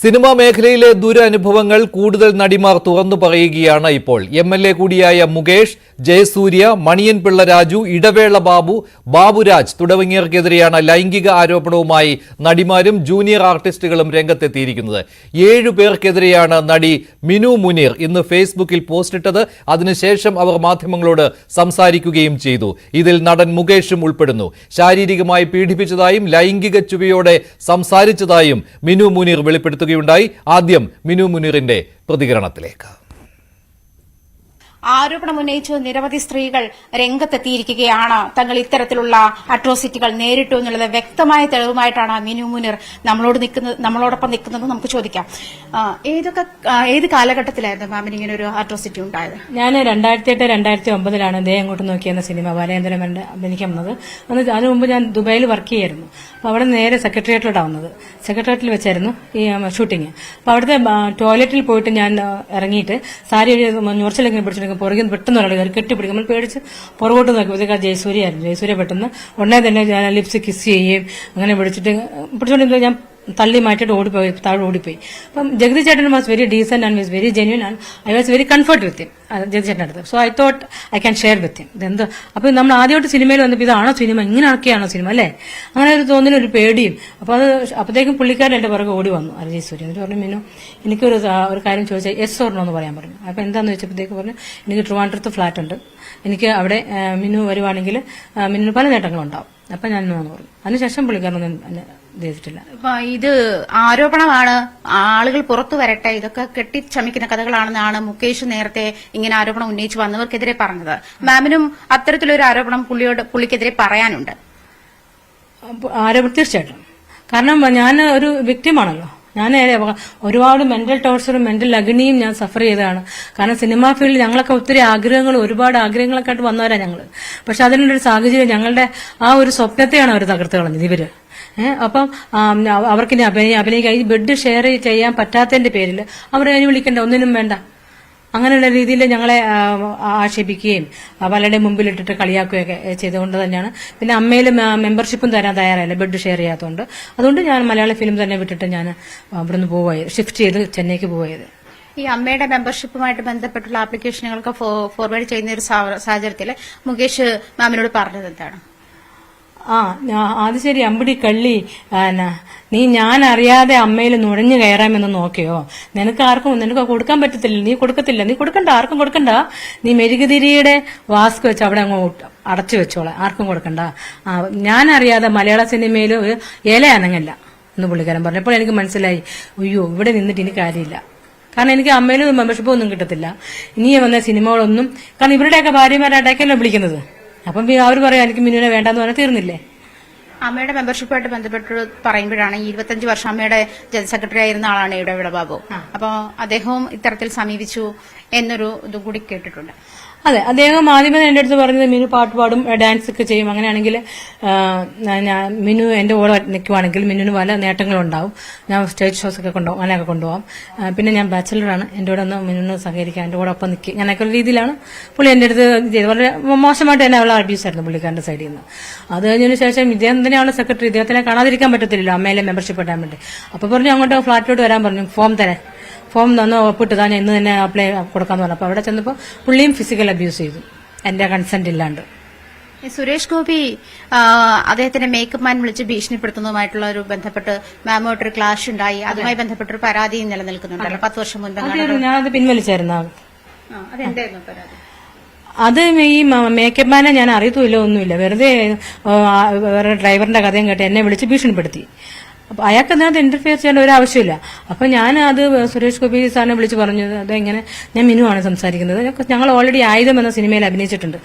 Cinema മേഖലയിലെ ദുരനുഭവങ്ങൾ കൂടുതൽ നടിമാർ തുറന്നു പറയുകയാണ് ഇപ്പോൾ. MLA കൂടിയായ മുകേഷ്, ജയസൂര്യ, മണിയൻ പിള്ള രാജു, ഇടവേള ബാബു, ബാബുരാജ് തുടങ്ങിയവർക്കെതിരെയാണ് ലൈംഗിക ആരോപണവുമായി നടിമാരും ജൂനിയർ ആർട്ടിസ്റ്റുകളും രംഗത്തെത്തിയിരിക്കുന്നത്. 7 പേർക്കെതിരെയാണ് നടി മിനു മുനീർ ഇന്ന് ഫേസ്ബുക്കിൽ പോസ്റ്റിട്ടത്. അതിനുശേഷം അവർ മാധ്യമങ്ങളോട് സംസാരിക്കുകയും ചെയ്തു. ഇതിൽ നടൻ മുകേഷും ഉൾപ്പെടുന്നു. ശാരീരികമായി പീഡിപ്പിച്ചതായും ലൈംഗിക ചുവയോടെ സംസാരിച്ചതായും മിനു മുനീർ വെളിപ്പെടുത്തുകയുണ്ടായി. ആദ്യം മിനു മുനീറിന്റെ പ്രതികരണത്തിലേക്ക്. ആരോപണം ഉന്നയിച്ച് നിരവധി സ്ത്രീകൾ രംഗത്തെത്തിയിരിക്കുകയാണ്. തങ്ങൾ ഇത്തരത്തിലുള്ള അട്രോസിറ്റികൾ നേരിട്ടു എന്നുള്ളത് വ്യക്തമായ തെളിവുമായിട്ടാണ് മിനു മുനീർ നമ്മളോടൊപ്പം നിൽക്കുന്നത്. നമുക്ക് ചോദിക്കാം, ഏത് കാലഘട്ടത്തിലായിരുന്നു മാമിന് ഇങ്ങനെ ഒരു അട്രോസിറ്റി ഉണ്ടായത്? ഞാൻ 2008-2009 ദേ അങ്ങോട്ട് നോക്കിയെന്ന സിനിമ ബാലേന്ദ്രൻ അഭിനയിക്കാൻ വന്നത്. അതിനു മുമ്പ് ഞാൻ ദുബായിൽ വർക്ക് ചെയ്യായിരുന്നു. അപ്പൊ അവിടെ നേരെ സെക്രട്ടേറിയറ്റിലോട്ടാണ് വന്നത്. സെക്രട്ടേറിയറ്റിൽ വെച്ചായിരുന്നു ഈ ഷൂട്ടിങ്. അപ്പൊ അവിടുത്തെ ടോയ്ലറ്റിൽ പോയിട്ട് ഞാൻ ഇറങ്ങിയിട്ട് സാരി ഞോർച്ചിലെങ്കിലും പിടിച്ചിട്ട് പുറകിൽ പെട്ടെന്ന് ഒരാൾ കയറി കെട്ടിപ്പിടിക്കും. നമ്മൾ പേടിച്ച് പുറകോട്ട് നോക്കിയപ്പോഴത്തേക്ക് ജയസൂര്യ ആയിരുന്നു. ജയസൂര്യ പെട്ടെന്ന് ഉടനെ തന്നെ ഞാൻ ലിപ്സ് കിസ് ചെയ്യുകയും അങ്ങനെ പിടിച്ചോണ്ടിരുന്നത് ഞാൻ തള്ളി മാറ്റിയിട്ട് ഓടിപ്പോയി, താഴെ ഓടിപ്പോയി. അപ്പം ജഗതി ചേട്ടൻ was very decent and was very genuine and I was very comfort with him. Jagathy ചേട്ടൻ്റെ അടുത്ത്. So I thought I can share with him. ഇതെന്ത് അപ്പൊ നമ്മൾ ആദ്യമായിട്ട് സിനിമയിൽ വന്നപ്പോൾ ഇതാണോ സിനിമ, ഇങ്ങനെയൊക്കെയാണോ സിനിമ അല്ലേ, അങ്ങനെ ഒരു തോന്നലും ഒരു പേടിയും. അപ്പൊ അപ്പോഴത്തേക്കും പുള്ളിക്കാരൻ എന്റെ പുറകെ ഓടി വന്നു അരജീശ്വരി. എന്നിട്ട് പറഞ്ഞു, മിനു എനിക്കൊരു കാര്യം ചോദിച്ചാൽ യെസ് ഓർ നോ എന്ന് പറയാൻ പറഞ്ഞു. അപ്പൊ എന്താന്ന് വെച്ചപ്പോഴത്തേക്ക് പറഞ്ഞു, എനിക്ക് ട്രിവാൻഡ്രത്ത് ഫ്ലാറ്റ് ഉണ്ട്, എനിക്ക് അവിടെ മിനു വരുവാണെങ്കിൽ മിനു പല നേട്ടങ്ങളുണ്ടാവും. അപ്പൊ ഞാൻ നോന്ന് പറഞ്ഞു. അതിനുശേഷം പുള്ളിക്കാരനൊന്നും ചെയ്തിട്ടില്ല. ഇത് ആരോപണമാണ്, ആളുകൾ പുറത്തു വരട്ടെ, ഇതൊക്കെ കെട്ടിച്ചമിക്കുന്ന കഥകളാണെന്നാണ് മുകേഷ് നേരത്തെ ഇങ്ങനെ ആരോപണം ഉന്നയിച്ച് വന്നവർക്കെതിരെ പറഞ്ഞത്. മാമിനും അത്തരത്തിലൊരു ആരോപണം പുള്ളിക്കെതിരെ പറയാനുണ്ട്? തീർച്ചയായിട്ടും. കാരണം ഞാൻ ഒരു വ്യക്തിമാണല്ലോ. ഞാൻ ഒരുപാട് മെന്റൽ ടോർച്ചറും മെന്റൽ അഗ്നിയും ഞാൻ സഫർ ചെയ്തതാണ്. കാരണം സിനിമാ ഫീൽഡിൽ ഞങ്ങളൊക്കെ ഒത്തിരി ഒരുപാട് ആഗ്രഹങ്ങളൊക്കെ ആയിട്ട് വന്നവരാ ഞങ്ങള്. പക്ഷെ അതിനുള്ളൊരു സാഹചര്യം, ഞങ്ങളുടെ ആ ഒരു സ്വപ്നത്തെയാണ് അവർ തകർത്ത് കളഞ്ഞത് ഇവര്. അപ്പം അവർക്കിനി അഭിനയിക്കാൻ ഈ ബെഡ് ഷെയർ ചെയ്യാൻ പറ്റാത്തതിന്റെ പേരിൽ അവരെ അതിന് വിളിക്കണ്ട, ഒന്നിനും വേണ്ട, അങ്ങനെയുള്ള രീതിയിൽ ഞങ്ങളെ ആക്ഷേപിക്കുകയും പലരുടെ മുമ്പിലിട്ടിട്ട് കളിയാക്കുകയൊക്കെ ചെയ്തുകൊണ്ട് തന്നെയാണ്. പിന്നെ അമ്മയിൽ മെമ്പർഷിപ്പും തരാൻ തയ്യാറായില്ല, ബെഡ് ഷെയർ ചെയ്യാത്തതുകൊണ്ട്. അതുകൊണ്ട് ഞാൻ മലയാള ഫിലിം തന്നെ വിട്ടിട്ട് ഞാൻ ഇവിടുന്ന് പോവുകയായത്, ഷിഫ്റ്റ് ചെയ്ത് ചെന്നൈക്ക് പോവുകയത്. ഈ അമ്മയുടെ മെമ്പർഷിപ്പുമായിട്ട് ബന്ധപ്പെട്ടുള്ള ആപ്ലിക്കേഷനുകൾക്ക് ഫോർവേഡ് ചെയ്യുന്ന ഒരു സാഹചര്യത്തിൽ മുകേഷ് മാമിനോട് പറഞ്ഞത് എന്താണ്? അത് ശരി, അമ്പടി കള്ളി, നീ ഞാൻ അറിയാതെ അമ്മയിൽ നുഴഞ്ഞു കയറാമെന്ന് നോക്കിയോ? നിനക്ക് കൊടുക്കാൻ പറ്റത്തില്ല, നീ കൊടുക്കത്തില്ല, നീ കൊടുക്കണ്ട, ആർക്കും കൊടുക്കണ്ട. നീ മെഴുകുതിരിയുടെ വാസ്ക് വെച്ച് അവിടെ അങ്ങ് അടച്ചു വെച്ചോളാം, ആർക്കും കൊടുക്കണ്ട. ഞാൻ അറിയാതെ മലയാള സിനിമയിൽ ഒരു ഇല അനങ്ങല്ല എന്ന് പുള്ളിക്കാരൻ പറഞ്ഞപ്പോൾ എനിക്ക് മനസ്സിലായി, അയ്യോ ഇവിടെ നിന്നിട്ട് എനിക്ക് കാര്യമില്ല. കാരണം എനിക്ക് അമ്മയിൽ മെമ്പർഷിപ്പ് ഒന്നും കിട്ടത്തില്ല. ഇനി വന്ന സിനിമകളൊന്നും, കാരണം ഇവരുടെയൊക്കെ ഭാര്യമാരായിട്ടൊക്കെയല്ലോ വിളിക്കുന്നത്. അപ്പം അവർ പറയാം എനിക്ക് മിനുവിനെ വേണ്ടെന്ന് പറഞ്ഞാൽ തീർന്നില്ലേ. അമ്മയുടെ മെമ്പർഷിപ്പുമായിട്ട് ബന്ധപ്പെട്ട് പറയുമ്പോഴാണ് 25 വർഷം അമ്മയുടെ ജനറൽ സെക്രട്ടറി ആയിരുന്ന ആളാണ് ഇടവേള ബാബു. അപ്പൊ അദ്ദേഹവും ഇത്തരത്തിൽ സമീപിച്ചു എന്നൊരു ഇതും കൂടി കേട്ടിട്ടുണ്ട്. അതെ, അദ്ദേഹം ആദ്യമേ എന്റെ അടുത്ത് പറഞ്ഞത് മിനു പാട്ട് പാടും, ഡാൻസ് ഒക്കെ ചെയ്യും, അങ്ങനെയാണെങ്കിൽ മിനു എന്റെ കൂടെ നിൽക്കുവാണെങ്കിൽ മിനുവിന് പല നേട്ടങ്ങളുണ്ടാവും, ഞാൻ സ്റ്റേജ് ഷോസ് ഒക്കെ കൊണ്ടുപോകും, അങ്ങനെയൊക്കെ കൊണ്ടുപോകാം. പിന്നെ ഞാൻ ബാച്ചലറാണ്, എന്റെ കൂടെ ഒന്ന് മിനുവിന് സഹകരിക്കാം, എന്റെ കൂടെ ഒപ്പം നിൽക്കുക, ഞാനൊക്കെ ഒരു രീതിയിലാണ് പുള്ളി എന്റെ അടുത്ത് ചെയ്ത്. വളരെ മോശമായിട്ട് തന്നെ അവളെ അബ്യൂസ് ആയിരുന്നു പുള്ളിക്കാരന്റെ സൈഡിൽ നിന്ന്. അത് കഴിഞ്ഞതിന് ശേഷം ഇദ്ദേഹം തന്നെയാണ് സെക്രട്ടറി, ഇദ്ദേഹത്തിനെ കാണാതിരിക്കാൻ പറ്റത്തില്ലല്ലോ അമ്മയിലെ മെമ്പർഷിപ്പ് ഇടാൻ വേണ്ടി. അപ്പൊ പറഞ്ഞു അങ്ങോട്ട് ഫ്ലാറ്റിലോട്ട് വരാൻ പറഞ്ഞു, ഫോം തന്ന് ഒപ്പിട്ട് താൻ ഇന്ന് തന്നെ അപ്ലൈ കൊടുക്കാന്ന് പറഞ്ഞു. അപ്പൊ അവിടെ ചെന്നപ്പോൾ പുള്ളിയും ഫിസിക്കൽ അബ്യൂസ് ചെയ്തു എന്റെ കൺസെന്റ് ഇല്ലാണ്ട്. സുരേഷ് ഗോപി അദ്ദേഹത്തിന്റെ മേക്കപ്പ് മാൻ വിളിച്ച് ഭീഷണിപ്പെടുത്തുന്നതുമായിട്ടുള്ള ഒരു ബന്ധപ്പെട്ട് മാമോട്ടൊരു ക്ലാഷ് ഉണ്ടായി, അതുമായി ബന്ധപ്പെട്ടൊരു പരാതി നിലനിൽക്കുന്നുണ്ടല്ലോ 10 വർഷം മുൻപ്. ഞാനത് പിൻവലിച്ചായിരുന്നു. അതെന്തായിരുന്നു പരാതി? അത് ഈ മേക്കപ്പ് മാനെ ഞാൻ അറിയത്തുമില്ല, ഒന്നുമില്ല, വെറുതെ വേറെ ഡ്രൈവറിന്റെ കഥയും കേട്ട് എന്നെ വിളിച്ച് ഭീഷണിപ്പെടുത്തി. അപ്പൊ അയാൾക്ക് അതിനകത്ത് ഇന്റർഫിയർ ചെയ്യേണ്ട ഒരു ആവശ്യമില്ല. അപ്പൊ ഞാൻ അത് സുരേഷ് ഗോപി സാറിനെ വിളിച്ച് പറഞ്ഞു, അതെങ്ങനെ, ഞാൻ മിനു ആണ് സംസാരിക്കുന്നത്, ഞങ്ങൾ ഓൾറെഡി ആയുധം എന്ന സിനിമയിൽ അഭിനയിച്ചിട്ടുണ്ട്,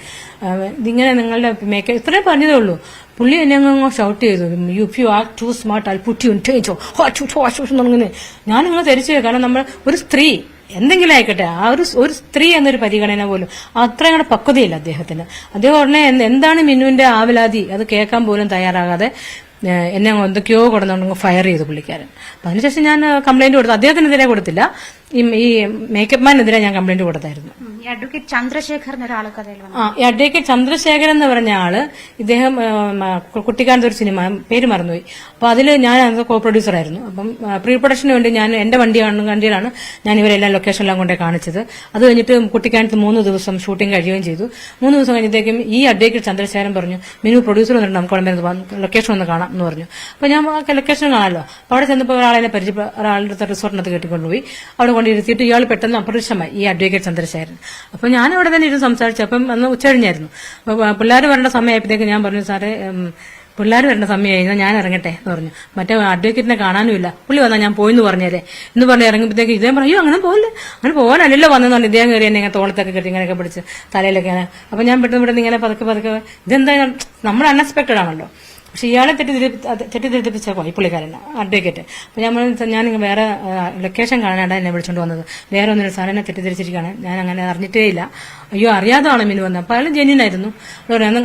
ഇതിങ്ങനെ നിങ്ങളുടെ മേക്കപ്പ് ഇത്രയും പറഞ്ഞതേ ഉള്ളൂ. പുള്ളി എന്നെ അങ്ങ് ഷൗട്ട് ചെയ്തു, you are too smart, I put you in ടേഞ്ചോ തുടങ്ങുന്നത്. ഞാനങ്ങ് ധരിച്ചു, കാരണം നമ്മൾ ഒരു സ്ത്രീ എന്തെങ്കിലും ആയിക്കോട്ടെ, ആ ഒരു സ്ത്രീ എന്നൊരു പരിഗണന പോലും അത്രയും കൂടെ പക്വതയില്ല അദ്ദേഹത്തിന്. അദ്ദേഹം ഉടനെ എന്താണ് മിനുവിന്റെ ആവലാതി അത് കേൾക്കാൻ പോലും തയ്യാറാകാതെ എന്നെ എന്തൊക്കെയോ കൊടുന്നുണ്ടെങ്കിൽ ഫയർ ചെയ്തു പുള്ളിക്കാരൻ. അപ്പൊ അതിനുശേഷം ഞാൻ കംപ്ലൈന്റ് കൊടുത്തു, അദ്ദേഹത്തിനെതിരെ കൊടുത്തില്ല, ഈ മേക്കപ്പ് മാനെതിരെ ഞാൻ കംപ്ലൈന്റ് കൊടുത്തായിരുന്നു. ഈ അഡ്വക്കേറ്റ് ചന്ദ്രശേഖർ എന്നൊരാൾ കഥയിൽ വന്നു. ഈ അഡ്വക്കേറ്റ് ചന്ദ്രശേഖരൻ എന്ന് പറഞ്ഞ ആള് ഇദ്ദേഹം കുട്ടിക്കാലത്ത് ഒരു സിനിമ പേര് മറന്നുപോയി. അപ്പൊ അതിൽ ഞാൻ അത് കോ പ്രൊഡ്യൂസർ ആയിരുന്നു. അപ്പം പ്രീ പ്രൊഡക്ഷന് വേണ്ടി ഞാൻ എന്റെ വണ്ടിയിലാണ് ഞാൻ ഇവരെല്ലാം ലൊക്കേഷനെല്ലാം കൊണ്ടേ കാണിച്ചത്. അത് കഴിഞ്ഞിട്ട് കുട്ടിക്കാലത്ത് 3 ദിവസം ഷൂട്ടിംഗ് കഴിയുകയും ചെയ്തു. 3 ദിവസം കഴിഞ്ഞത്തേക്കും ഈ അഡ്വക്കേറ്റ് ചന്ദ്രശേഖരൻ പറഞ്ഞു, മിനു പ്രൊഡ്യൂസർ വന്നിട്ട് നമുക്ക് അവിടെ ലൊക്കേഷൻ ഒന്ന് കാണാം എന്ന് പറഞ്ഞു. അപ്പൊ ഞാൻ ലൊക്കേഷൻ കാണാമല്ലോ. അപ്പൊ അവിടെ ചെന്നപ്പോൾ ഒരാളെ ഒരാളുടെ റിസോർട്ടിനകത്ത് കെട്ടിക്കൊണ്ടുപോയി അവിടെ കൊണ്ടിരുത്തിയിട്ട് ഇയാൾ പെട്ടെന്ന് അപ്രത്യക്ഷമായി, ഈ അഡ്വക്കേറ്റ് ചന്ദ്രശേഖരൻ. അപ്പൊ ഞാൻ അവിടെ തന്നെ ഇരുന്ന് സംസാരിച്ചു. അപ്പം അന്ന് ഉച്ചകഴിഞ്ഞായിരുന്നു. അപ്പൊ പിള്ളേർ വരേണ്ട സമയമായപ്പോഴത്തേക്ക് ഞാൻ പറഞ്ഞു, സാറേ പിള്ളേർ വരേണ്ട സമയമായിരുന്നു, ഞാൻ ഇറങ്ങട്ടെ എന്ന് പറഞ്ഞു. മറ്റേ അഡ്വക്കേറ്റിനെ കാണാനുമില്ല, പുള്ളി വന്നാൽ ഞാൻ പോയിന്ന് പറഞ്ഞേരെ എന്ന് പറഞ്ഞ് ഇറങ്ങിയപ്പോഴത്തേക്ക് ഇദ്ദേഹം പറഞ്ഞു, അയ്യോ അങ്ങനെ പോകില്ല, അങ്ങനെ പോകാനല്ലല്ലോ വന്നതുകൊണ്ട് ഇദ്ദേഹം കയറി എന്നെ ഇങ്ങനെ തോളത്തൊക്കെ കെട്ടി ഇങ്ങനെയൊക്കെ പിടിച്ച് തലയിലൊക്കെ. അപ്പൊ ഞാൻ പെട്ടെന്ന് ഇങ്ങനെ പതുക്കെ ഇതെന്താ നമ്മൾ അൺഎക്സ്പെക്ടഡ് ആണല്ലോ. പക്ഷെ ഇയാളെ തെറ്റിദ്ധരിപ്പിച്ചേക്കോ ഈ പുള്ളിക്കാരൻ അഡ്വക്കേറ്റ്. അപ്പൊ ഞാൻ വേറെ ലൊക്കേഷൻ കാണാനാണ് എന്നെ വിളിച്ചോണ്ട് വന്നത്. വേറെ ഒന്നും സാർ എന്നെ തെറ്റിദ്ധരിച്ചിരിക്കുകയാണ്, ഞാൻ അങ്ങനെ അറിഞ്ഞിട്ടേ ഇല്ല, അയ്യോ അറിയാതാണ് മിനു വന്നത്. അപ്പൊ അയാൾ ജെന്യൂൻ ആയിരുന്നു.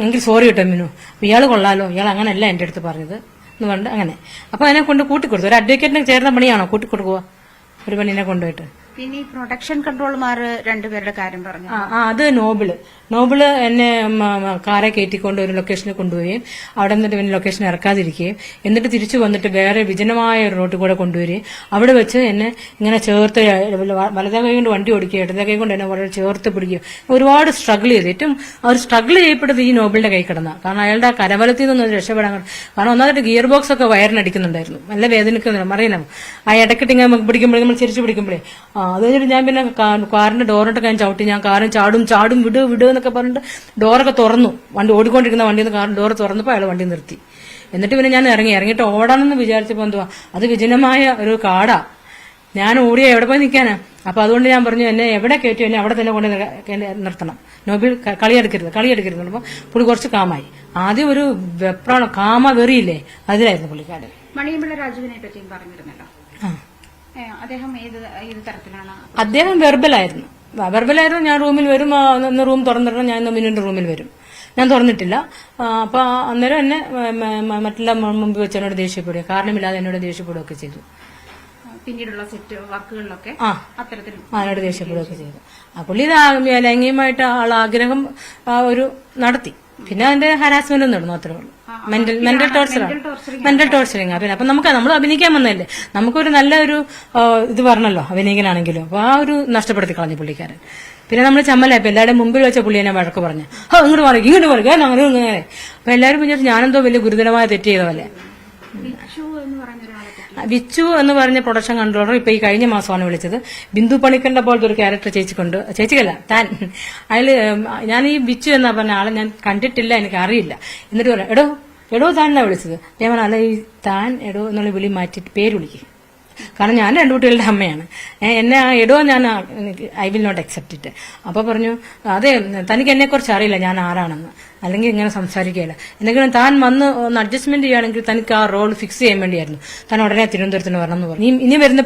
എങ്കിൽ സോറി കേട്ടോ മിനു, ഇയാൾ കൊള്ളാലോ, ഇയാൾ അങ്ങനെയല്ല എന്റെ അടുത്ത് പറഞ്ഞത് എന്ന് പറഞ്ഞിട്ട് അങ്ങനെ. അപ്പൊ അതിനെ കൊണ്ട് കൂട്ടിക്കൊടുത്തു. ഒരു അഡ്വക്കേറ്റിന് ചേർന്ന പണിയാണോ കൂട്ടിക്കൊടുക്കുക ഒരു പെണ്ണിനെ കൊണ്ടുപോയിട്ട്? പിന്നെ ഈ പ്രൊഡക്ഷൻ കൺട്രോളർമാർ രണ്ടുപേരുടെ കാര്യം പറഞ്ഞു. അത് നോബിള് എന്നെ കാറെ കയറ്റിക്കൊണ്ട് ഒരു ലൊക്കേഷനിൽ കൊണ്ടുപോവുകയും അവിടെ നിന്നിട്ട് പിന്നെ ലൊക്കേഷൻ ഇറക്കാതിരിക്കുകയും എന്നിട്ട് തിരിച്ചു വന്നിട്ട് വേറെ വിജനമായ ഒരു റോട്ടിൽ കൂടെ കൊണ്ടുവരികയും അവിടെ വെച്ച് എന്നെ ഇങ്ങനെ ചേർത്ത് വലതേ കൈ കൊണ്ട് വണ്ടി ഓടിക്കുകയും ഇടതേ കൈ കൊണ്ട് എന്നെ വളരെ ചേർത്ത് പിടിക്കുകയും ഒരുപാട് സ്ട്രഗിൾ ചെയ്ത് ഏറ്റവും അവർ സ്ട്രഗിൾ ചെയ്യപ്പെട്ടത് ഈ നോബിളിന്റെ കൈ കിടന്ന. കാരണം അയാളുടെ ആ കരവലത്തിൽ നിന്നൊന്നും രക്ഷപ്പെടാൻ, കാരണം ഒന്നാമതായിട്ട് ഗിയർ ബോക്സ് ഒക്കെ വയറിനടിക്കുന്നുണ്ടായിരുന്നു, നല്ല വേദനിക്കുന്നില്ല അറിയണം. ആ ഇടയ്ക്കിട്ട് ഇങ്ങനെ പിടിക്കുമ്പോഴേ നമ്മൾ ചിരിച്ചു പിടിക്കുമ്പോഴേ അത് കഴിഞ്ഞിട്ട് ഞാൻ പിന്നെ കാറിന്റെ ഡോറിട്ടൊക്കെ ഞാൻ ചവിട്ടി, ഞാൻ കാറും ചാടും വിട് എന്നൊക്കെ പറഞ്ഞിട്ട് ഡോറൊക്കെ തുറന്നു. വണ്ടി ഓടിക്കൊണ്ടിരിക്കുന്ന വണ്ടിയിൽ നിന്ന് കാറിന്റെ ഡോർ തുറന്നപ്പോൾ അയാൾ വണ്ടി നിർത്തി. എന്നിട്ട് പിന്നെ ഞാൻ ഇറങ്ങിയിട്ട് ഓടാനെന്ന് വിചാരിച്ചപ്പോൾ എന്തുവാ, അത് വിജനമായ ഒരു കാടാ. ഞാൻ ഓടിയ എവിടെ പോയി നിൽക്കാനാ? അപ്പൊ അതുകൊണ്ട് ഞാൻ പറഞ്ഞു, എന്നെ എവിടെ കയറ്റി എന്നെ അവിടെ തന്നെ കൊണ്ട് നിർത്തണം, നോബിൾ കളിയെടുക്കരുത്. അപ്പൊ പുള്ളി കുറച്ച് കാമായി. ആദ്യം ഒരു വെപ്രാളം കാമ വെറിയില്ലേ, അതിലായിരുന്നു പുള്ളിക്കാരൻ. മണിയമ്പിള്ള രാജുവിനെ പറ്റിയും പറഞ്ഞിരുന്നല്ലോ, അദ്ദേഹം ഏത് തരത്തിലാണ്? അദ്ദേഹം വെർബലായിരുന്നു. ഞാൻ റൂമിൽ വരും, റൂം തുറന്നിട്ട് ഞാൻ മിനുവിന്റെ റൂമിൽ വരും. ഞാൻ തുറന്നിട്ടില്ല. അപ്പൊ അന്നേരം എന്നെ മറ്റുള്ള മുമ്പ് വെച്ച് എന്നോട് ദേഷ്യപ്പെടുക, കാരണമില്ലാതെ എന്നോട് ദേഷ്യപ്പെടുകയൊക്കെ ചെയ്തു. പിന്നീടുള്ള സെറ്റ് വർക്കുകളിലൊക്കെ അത്തരത്തിൽ എന്നോട് ദേഷ്യപ്പെടുകയൊക്കെ ചെയ്തു. ആ പുള്ളി ലൈംഗികമായിട്ട് ആഗ്രഹം ഒരു നടത്തി. പിന്നെ അതിന്റെ ഹാരാസ്മെന്റ് നടന്നു, അത്രേ ഉള്ളൂ. Mental torturing. പിന്നെ അപ്പൊ നമ്മൾ അഭിനയിക്കാൻ വന്നതല്ലേ, നമുക്കൊരു നല്ലൊരു ഇത് പറഞ്ഞല്ലോ അഭിനയിക്കാനാണെങ്കിലും. അപ്പൊ ആ ഒരു നഷ്ടപ്പെടുത്തി കളഞ്ഞു പുള്ളിക്കാരൻ. പിന്നെ നമ്മൾ ചമ്മലായപ്പോ എല്ലാവരുടെ മുമ്പിൽ വെച്ച പുള്ളി എന്നെ വഴക്ക് പറഞ്ഞു, ഇങ്ങോട്ട് പറയുക അങ്ങനെ. അപ്പൊ എല്ലാവരും വിചാരിച്ചു ഞാനെന്തോ വലിയ ഗുരുതരമായ തെറ്റ് ചെയ്തതല്ലേ. വിച്ചു എന്ന് പറഞ്ഞ പ്രൊഡക്ഷൻ കൺട്രോളർ ഇപ്പൊ ഈ കഴിഞ്ഞ മാസമാണ് വിളിച്ചത്. ബിന്ദു പണിക്കറിന്റെ പോലത്തെ ഒരു ക്യാരക്ടർ ചേച്ചിക്കല്ല താൻ. ഞാൻ ഈ വിച്ചു എന്നാ പറഞ്ഞ ആളെ ഞാൻ കണ്ടിട്ടില്ല, എനിക്ക് അറിയില്ല. എന്നിട്ട് പറയാം, എടോ താനാ വിളിച്ചത്. ഞാൻ പറഞ്ഞ അല്ല, ഈ താൻ എടോ എന്നുള്ള വിളി മാറ്റിട്ട് പേര് വിളിക്കും. കാരണം ഞാൻ 2 കുട്ടികളുടെ അമ്മയാണ്. എന്നെ എടോ ഞാൻ I will not accept it. അപ്പൊ പറഞ്ഞു, അതെ തനിക്ക് എന്നെ കുറിച്ച് അറിയില്ല ഞാൻ ആരാണെന്ന്, അല്ലെങ്കിൽ ഇങ്ങനെ സംസാരിക്കുകയില്ല. എന്തെങ്കിലും താൻ വന്ന് ഒന്ന് അഡ്ജസ്റ്റ്മെന്റ് ചെയ്യുകയാണെങ്കിൽ തനിക്ക് ആ റോൾ ഫിക്സ് ചെയ്യാൻ വേണ്ടിയായിരുന്നു, താൻ ഉടനെ തിരുവനന്തപുരത്തിന് വരണം എന്ന് പറഞ്ഞു. ഇനി വരുന്ന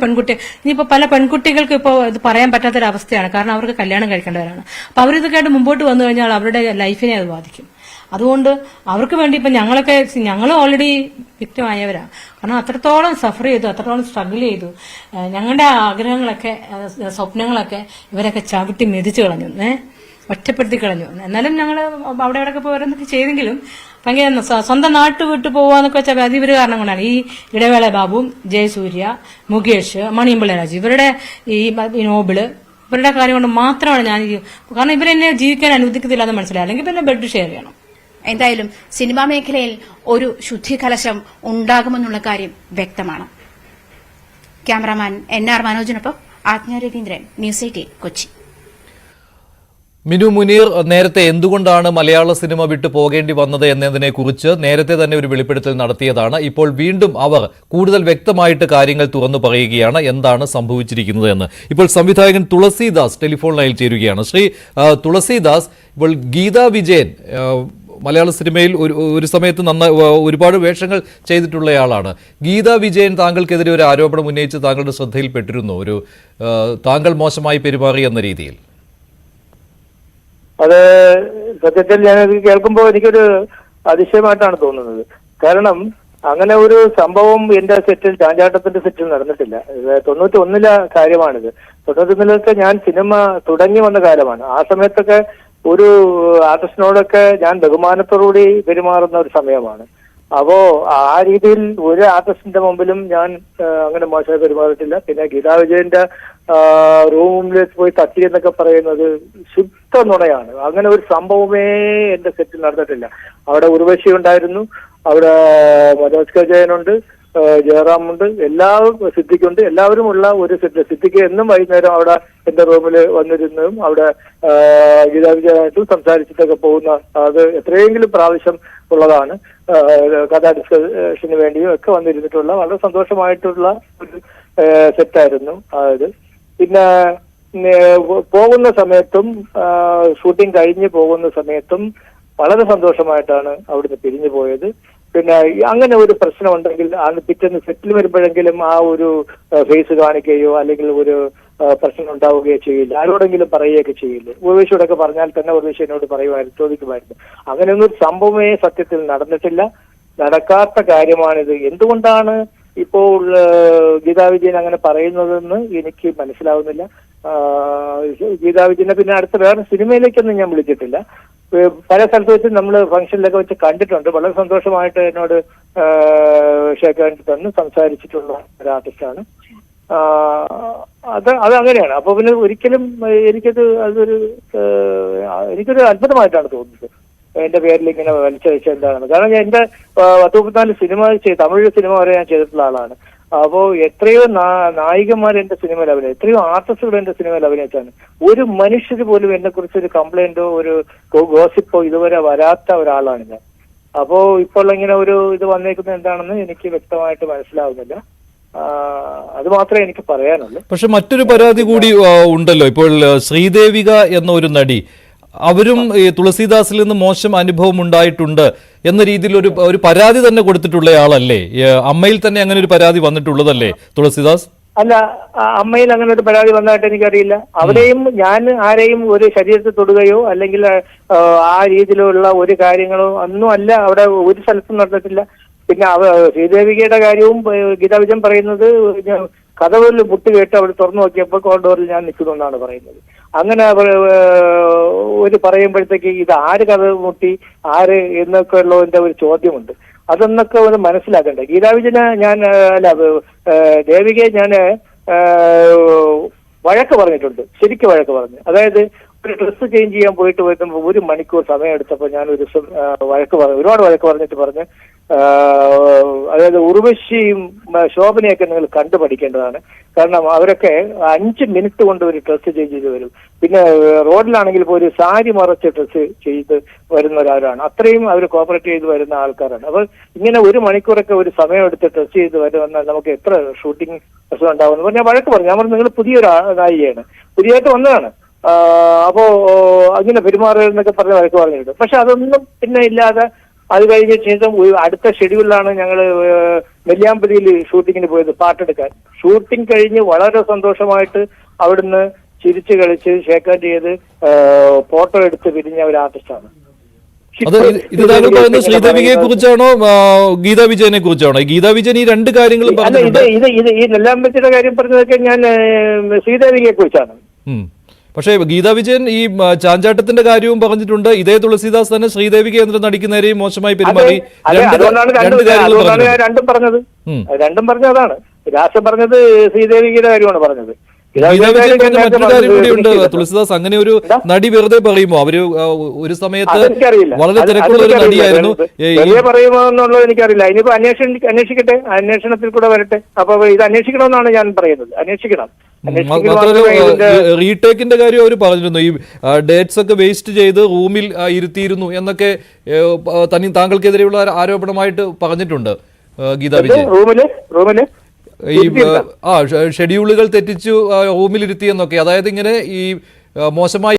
ഇനിയിപ്പോ പല പെൺകുട്ടികൾക്ക് ഇപ്പോൾ ഇത് പറയാൻ പറ്റാത്തൊരവസ്ഥയാണ്. കാരണം അവർക്ക് കല്യാണം കഴിക്കേണ്ടവരാണ്. അപ്പൊ അവരിതൊക്കെ ആയിട്ട് മുമ്പോട്ട് വന്നു കഴിഞ്ഞാൽ അവരുടെ ലൈഫിനെ അത് ബാധിക്കും. അതുകൊണ്ട് അവർക്ക് വേണ്ടി ഇപ്പൊ ഞങ്ങൾ ഓൾറെഡി വിക്ടിം ആയവരാ. കാരണം അത്രത്തോളം സഫർ ചെയ്തു, അത്രത്തോളം സ്ട്രഗിൾ ചെയ്തു. ഞങ്ങളുടെ ആഗ്രഹങ്ങളൊക്കെ സ്വപ്നങ്ങളൊക്കെ ഇവരൊക്കെ ചവിട്ടി മെതിച്ചു കളഞ്ഞു, ഒറ്റപ്പെടുത്തി കളഞ്ഞു. എന്നാലും ഞങ്ങൾ അവിടെ എവിടെയൊക്കെ പോരെന്നൊക്കെ ചെയ്തെങ്കിലും ഭയങ്കര സ്വന്തം നാട്ടു വിട്ടു പോവാന്നൊക്കെ വെച്ചാൽ അത് ഇവര് കാരണം കൊണ്ടാണ്. ഈ ഇടവേള ബാബു, ജയസൂര്യ, മുകേഷ്, മണിയമ്പിള്ള രാജു, ഇവരുടെ ഈ നോബിള്, ഇവരുടെ കാര്യം കൊണ്ട് മാത്രമാണ് ഞാൻ, കാരണം ഇവരെന്നെ ജീവിക്കാൻ അനുവദിക്കത്തില്ല എന്ന് മനസ്സിലായി. അല്ലെങ്കിൽ പിന്നെ ബെഡ് ഷെയർ ചെയ്യണം. എന്തായാലും സിനിമാ മേഖലയിൽ ഒരു ശുദ്ധികലശം ഉണ്ടാകുമെന്നുള്ള കാര്യം വ്യക്തമാണ്. ക്യാമറാമാൻ NR മനോജിനൊപ്പം ആജ്ഞ രവീന്ദ്രൻ, ന്യൂസ് 18 കൊച്ചി. മിനു മുനീർ നേരത്തെ എന്തുകൊണ്ടാണ് മലയാള സിനിമ വിട്ടു പോകേണ്ടി വന്നത് എന്നതിനെക്കുറിച്ച് നേരത്തെ തന്നെ ഒരു വെളിപ്പെടുത്തൽ നടത്തിയതാണ്. ഇപ്പോൾ വീണ്ടും അവർ കൂടുതൽ വ്യക്തമായിട്ട് കാര്യങ്ങൾ തുറന്നു പറയുകയാണ്, എന്താണ് സംഭവിച്ചിരിക്കുന്നത് എന്ന്. ഇപ്പോൾ സംവിധായകൻ തുളസീദാസ് ടെലിഫോൺ ലൈനിൽ ചേരുകയാണ്. ശ്രീ തുളസീദാസ്, ഇപ്പോൾ ഗീതാ വിജയൻ മലയാള സിനിമയിൽ ഒരു സമയത്ത് ഒരുപാട് വേഷങ്ങൾ ചെയ്തിട്ടുള്ളയാളാണ്. ഗീതാ വിജയൻ താങ്കൾക്കെതിരെ ഒരു ആരോപണം ഉന്നയിച്ച് താങ്കളുടെ ശ്രദ്ധയിൽപ്പെട്ടിരുന്നു, താങ്കൾ മോശമായി പെരുമാറി എന്ന രീതിയിൽ. അത് സത്യത്തിൽ ഞാനത് കേൾക്കുമ്പോൾ എനിക്കൊരു അതിശയമായിട്ടാണ് തോന്നുന്നത്. കാരണം അങ്ങനെ ഒരു സംഭവം എന്റെ സെറ്റിൽ, ചാഞ്ചാട്ടത്തിന്റെ സെറ്റിൽ നടന്നിട്ടില്ല. 91 കാര്യമാണിത്. 91 ഞാൻ സിനിമ തുടങ്ങി വന്ന കാലമാണ്. ആ സമയത്തൊക്കെ ഒരു ആർട്ടിസ്റ്റിനോടൊക്കെ ഞാൻ ബഹുമാനത്തോടുകൂടി പെരുമാറുന്ന ഒരു സമയമാണ്. അപ്പോ ആ രീതിയിൽ ഒരു ആർട്ടിസ്റ്റിന്റെ മുമ്പിലും ഞാൻ അങ്ങനെ മോശമായി പെരുമാറിയിട്ടില്ല. പിന്നെ ഗീതാ വിജയന്റെ റൂമിലേക്ക് പോയി തട്ടി എന്നൊക്കെ പറയുന്നത് ശുദ്ധ നുണയാണ്. അങ്ങനെ ഒരു സംഭവമേ എന്റെ സെറ്റിൽ നടന്നിട്ടില്ല. അവിടെ ഉർവശി ഉണ്ടായിരുന്നു, അവിടെ മനോജ് കെ ജയനുണ്ട്, ജയറാമുണ്ട്, എല്ലാവരും, സിദ്ദിഖുണ്ട്, എല്ലാവരും ഉള്ള ഒരു സെറ്റ്. സിദ്ദിഖ് എന്നും വൈകുന്നേരം അവിടെ എന്റെ റൂമിൽ വന്നിരുന്നതും അവിടെ ഗീതാ വിജയനായിട്ടും സംസാരിച്ചിട്ടൊക്കെ പോകുന്ന അത് എത്രയെങ്കിലും പ്രാവശ്യം ഉള്ളതാണ്. കഥാ ഡിസ്കഷന് വേണ്ടിയും ഒക്കെ വന്നിരുന്നിട്ടുള്ള വളരെ സന്തോഷമായിട്ടുള്ള ഒരു സെറ്റായിരുന്നു അത്. പിന്നെ പോകുന്ന സമയത്തും ഷൂട്ടിംഗ് കഴിഞ്ഞ് പോകുന്ന സമയത്തും വളരെ സന്തോഷമായിട്ടാണ് അവിടുന്ന് പിരിഞ്ഞു പോയത്. പിന്നെ അങ്ങനെ ഒരു പ്രശ്നം ഉണ്ടെങ്കിൽ അന്ന് പിറ്റേന്ന് സെറ്റിൽ വരുമ്പോഴെങ്കിലും ആ ഒരു ഫേസ് കാണിക്കുകയോ അല്ലെങ്കിൽ ഒരു പ്രശ്നം ഉണ്ടാവുകയോ ചെയ്യില്ല. ആരോടെങ്കിലും പറയുകയൊക്കെ ചെയ്യില്ല. ഉർവശിയോടൊക്കെ പറഞ്ഞാൽ തന്നെ ഉർവശി എന്നോട് പറയുമായിരുന്നു, ചോദിക്കുമായിരുന്നു. അങ്ങനെയൊന്നും ഒരു സംഭവമേ സത്യത്തിൽ നടന്നിട്ടില്ല. നടക്കാത്ത കാര്യമാണിത്. എന്തുകൊണ്ടാണ് ഇപ്പോൾ ഗീതാ വിജയൻ അങ്ങനെ പറയുന്നതെന്ന് എനിക്ക് മനസ്സിലാവുന്നില്ല. ഗീതാ വിജയനെ പിന്നെ അടുത്ത വേറെ സിനിമയിലേക്കൊന്നും ഞാൻ വിളിച്ചിട്ടില്ല. പല സ്ഥലത്ത് വെച്ച് നമ്മൾ ഫംഗ്ഷനിലൊക്കെ വെച്ച് കണ്ടിട്ടുണ്ട്. വളരെ സന്തോഷമായിട്ട് എന്നോട് ഷേക്ക് ഹാൻഡ് തന്ന് സംസാരിച്ചിട്ടുള്ള ഒരു ആർട്ടിസ്റ്റാണ്. അത് അങ്ങനെയാണ്. അപ്പൊ പിന്നെ ഒരിക്കലും എനിക്കൊരു അത്ഭുതമായിട്ടാണ് തോന്നുന്നത് എന്റെ പേരിൽ ഇങ്ങനെ വലിച്ചഴിച്ച എന്താണെന്ന്. കാരണം ഞാൻ എന്റെ 34 സിനിമ തമിഴ് സിനിമ വരെ ഞാൻ ചെയ്തിട്ടുള്ള ആളാണ്. അപ്പോ എത്രയോ നായികന്മാർ എന്റെ സിനിമയിൽ അഭിനയിച്ചു, എത്രയോ ആർട്ടിസ്റ്റുകൾ എന്റെ സിനിമയിൽ അഭിനയിച്ചാണ്. ഒരു മനുഷ്യർ പോലും എന്നെ കുറിച്ച് ഒരു കംപ്ലൈന്റോ ഒരു ഗോസിപ്പോ ഇതുവരെ വരാത്ത ഒരാളാണ് ഞാൻ. അപ്പോ ഇപ്പോൾ ഇങ്ങനെ ഒരു ഇത് വന്നേക്കുന്നത് എന്താണെന്ന് എനിക്ക് വ്യക്തമായിട്ട് മനസ്സിലാവുന്നില്ല. അത് മാത്രമേ എനിക്ക് പറയാനുള്ളൂ. പക്ഷെ മറ്റൊരു പരാതി കൂടി ഉണ്ടല്ലോ. ഇപ്പോൾ ശ്രീദേവിക എന്ന ഒരു നടി, അവരും ഈ തുളസീദാസിൽ നിന്ന് മോശം അനുഭവം ഉണ്ടായിട്ടുണ്ട് എന്ന രീതിയിൽ ഒരു പരാതി തന്നെ കൊടുത്തിട്ടുള്ളയാളല്ലേ? അമ്മയിൽ തന്നെ അങ്ങനെ ഒരു പരാതി വന്നിട്ടുള്ളതല്ലേ തുളസീദാസ്? അല്ല, അമ്മയിൽ അങ്ങനെ ഒരു പരാതി വന്നതായിട്ട് എനിക്കറിയില്ല. അവിടെയും ഞാൻ ആരെയും ഒരു ശരീരത്തിൽ തൊടുകയോ അല്ലെങ്കിൽ ആ രീതിയിലുള്ള ഒരു കാര്യങ്ങളോ ഒന്നും അല്ല അവിടെ ഒരു സ്ഥലത്തും നടന്നിട്ടില്ല. പിന്നെ ശ്രീദേവികയുടെ കാര്യവും ഗീതാ വിജയൻ പറയുന്നത് കഥകളിൽ മുട്ട് കേട്ട് അവിടെ തുറന്നു നോക്കിയപ്പോൾ കോറിഡോറിൽ ഞാൻ നിൽക്കുന്നു എന്നാണ് പറയുന്നത്. അങ്ങനെ ഒരു പറയുമ്പോഴത്തേക്ക് ഇത് ആര് കഥ മുട്ടി, ആര് എന്നൊക്കെ ഉള്ളതിന്റെ ഒരു ചോദ്യമുണ്ട്. അതൊന്നൊക്കെ ഒന്ന് മനസ്സിലാക്കണ്ടേ. ഗീതാ വിജയനെ ദേവികയെ ഞാൻ വഴക്ക് പറഞ്ഞിട്ടുണ്ട്, ശരിക്കും വഴക്ക് പറഞ്ഞു. അതായത് ഒരു ഡ്രസ്സ് ചേഞ്ച് ചെയ്യാൻ പോയിട്ട് 1 മണിക്കൂർ സമയം എടുത്തപ്പോൾ ഞാൻ ഒരു ദിവസം ഒരുപാട് വഴക്ക് പറഞ്ഞിട്ട് പറഞ്ഞ്, അതായത് ഉർവശിയും ശോഭനയൊക്കെ നിങ്ങൾ കണ്ടു പഠിക്കേണ്ടതാണ്. കാരണം അവരൊക്കെ 5 മിനിറ്റ് കൊണ്ട് ഒരു ഡ്രസ്സ് ചേഞ്ച് ചെയ്ത് വരും. പിന്നെ റോഡിലാണെങ്കിൽ ഇപ്പോൾ ഒരു സാരി മറച്ച് ഡ്രസ്സ് ചെയ്ത് വരുന്നവരാണ്. അത്രയും അവർ കോപ്പറേറ്റ് ചെയ്ത് വരുന്ന ആൾക്കാരാണ്. അപ്പോൾ ഇങ്ങനെ 1 മണിക്കൂറൊക്കെ ഒരു സമയം എടുത്ത് ഡ്രസ്സ് ചെയ്ത് വരുമെന്നാൽ നമുക്ക് എത്ര ഷൂട്ടിംഗ് പ്രശ്നം ഉണ്ടാവുമെന്ന് ഞാൻ വഴക്ക് പറഞ്ഞു. ഞാൻ പറഞ്ഞു നിങ്ങൾ പുതിയൊരു നായികയാണ്, പുതിയതായിട്ട് വന്നതാണ്, അപ്പോ അങ്ങനെ പെരുമാറുന്നൊക്കെ പറഞ്ഞ വഴക്ക് പറഞ്ഞിട്ടുണ്ട്. പക്ഷെ അതൊന്നും പിന്നെ ഇല്ലാതെ അത് കഴിഞ്ഞ ശേഷം അടുത്ത ഷെഡ്യൂളിലാണ് ഞങ്ങൾ നെല്ലിയാമ്പതിയിൽ ഷൂട്ടിങ്ങിന് പോയത്, പാട്ടെടുക്കാൻ. ഷൂട്ടിംഗ് കഴിഞ്ഞ് വളരെ സന്തോഷമായിട്ട് അവിടുന്ന് ചിരിച്ചു കളിച്ച് ഷേക്ക് ഹാൻഡ് ചെയ്ത് ഫോട്ടോ എടുത്ത് പിരിഞ്ഞ ഒരു ആർട്ടിസ്റ്റാണ്. ശ്രീദേവിയെ കുറിച്ചാണോ ഗീതാ വിജയനെ കുറിച്ചാണോ? ഗീതാ വിജയൻ ഈ രണ്ട് കാര്യങ്ങളും ഈ നെല്ലിയാമ്പതിയുടെ കാര്യം പറഞ്ഞതൊക്കെ ഞാൻ ശ്രീദേവിയെ കുറിച്ചാണ്. പക്ഷേ ഗീതാ വിജയൻ ഈ ചാഞ്ചാട്ടത്തിന്റെ കാര്യവും പറഞ്ഞിട്ടുണ്ട്. ഇതേ തുളസീദാസ് തന്നെ ശ്രീദേവി കേന്ദ്രം നടിക്കുന്നവരെയും മോശമായി പെരുമാറി. രണ്ടും പറഞ്ഞത് അതാണ്. രാഷ്ട്രം പറഞ്ഞത് ശ്രീദേവിയുടെ കാര്യമാണ് പറഞ്ഞത്. മറ്റൊരു കാര്യം കൂടിയുണ്ട് തുളസീദാസ്. അങ്ങനെ ഒരു നടി വെറുതെ പറയുമോ? അവര് ഒരു സമയത്ത് വളരെ തിരക്കുള്ള ഒരു നടിയായിരുന്നു. പറയുമോ എന്നുള്ളത് എനിക്കറിയില്ല. ഇനിയിപ്പോ അന്വേഷിക്കട്ടെ, അന്വേഷണത്തിൽ കൂടെ വരട്ടെ. അപ്പൊ ഇത് അന്വേഷിക്കണമെന്നാണ് ഞാൻ പറയുന്നത്. അന്വേഷിക്കണം. റീടേക്കിന്റെ കാര്യം അവർ പറഞ്ഞിരുന്നു. ഈ ഡേറ്റ്സ് ഒക്കെ വേസ്റ്റ് ചെയ്ത് റൂമിൽ ഇരുത്തിയിരുന്നു എന്നൊക്കെ താങ്കൾക്കെതിരെയുള്ള ആരോപണമായിട്ട് പറഞ്ഞിട്ടുണ്ട് ഗീതാ വിജയൻ. റൂമില് ഈ ഷെഡ്യൂളുകൾ തെറ്റിച്ചു റൂമിലിരുത്തിയെന്നൊക്കെ, അതായത് ഇങ്ങനെ ഈ മോശമായി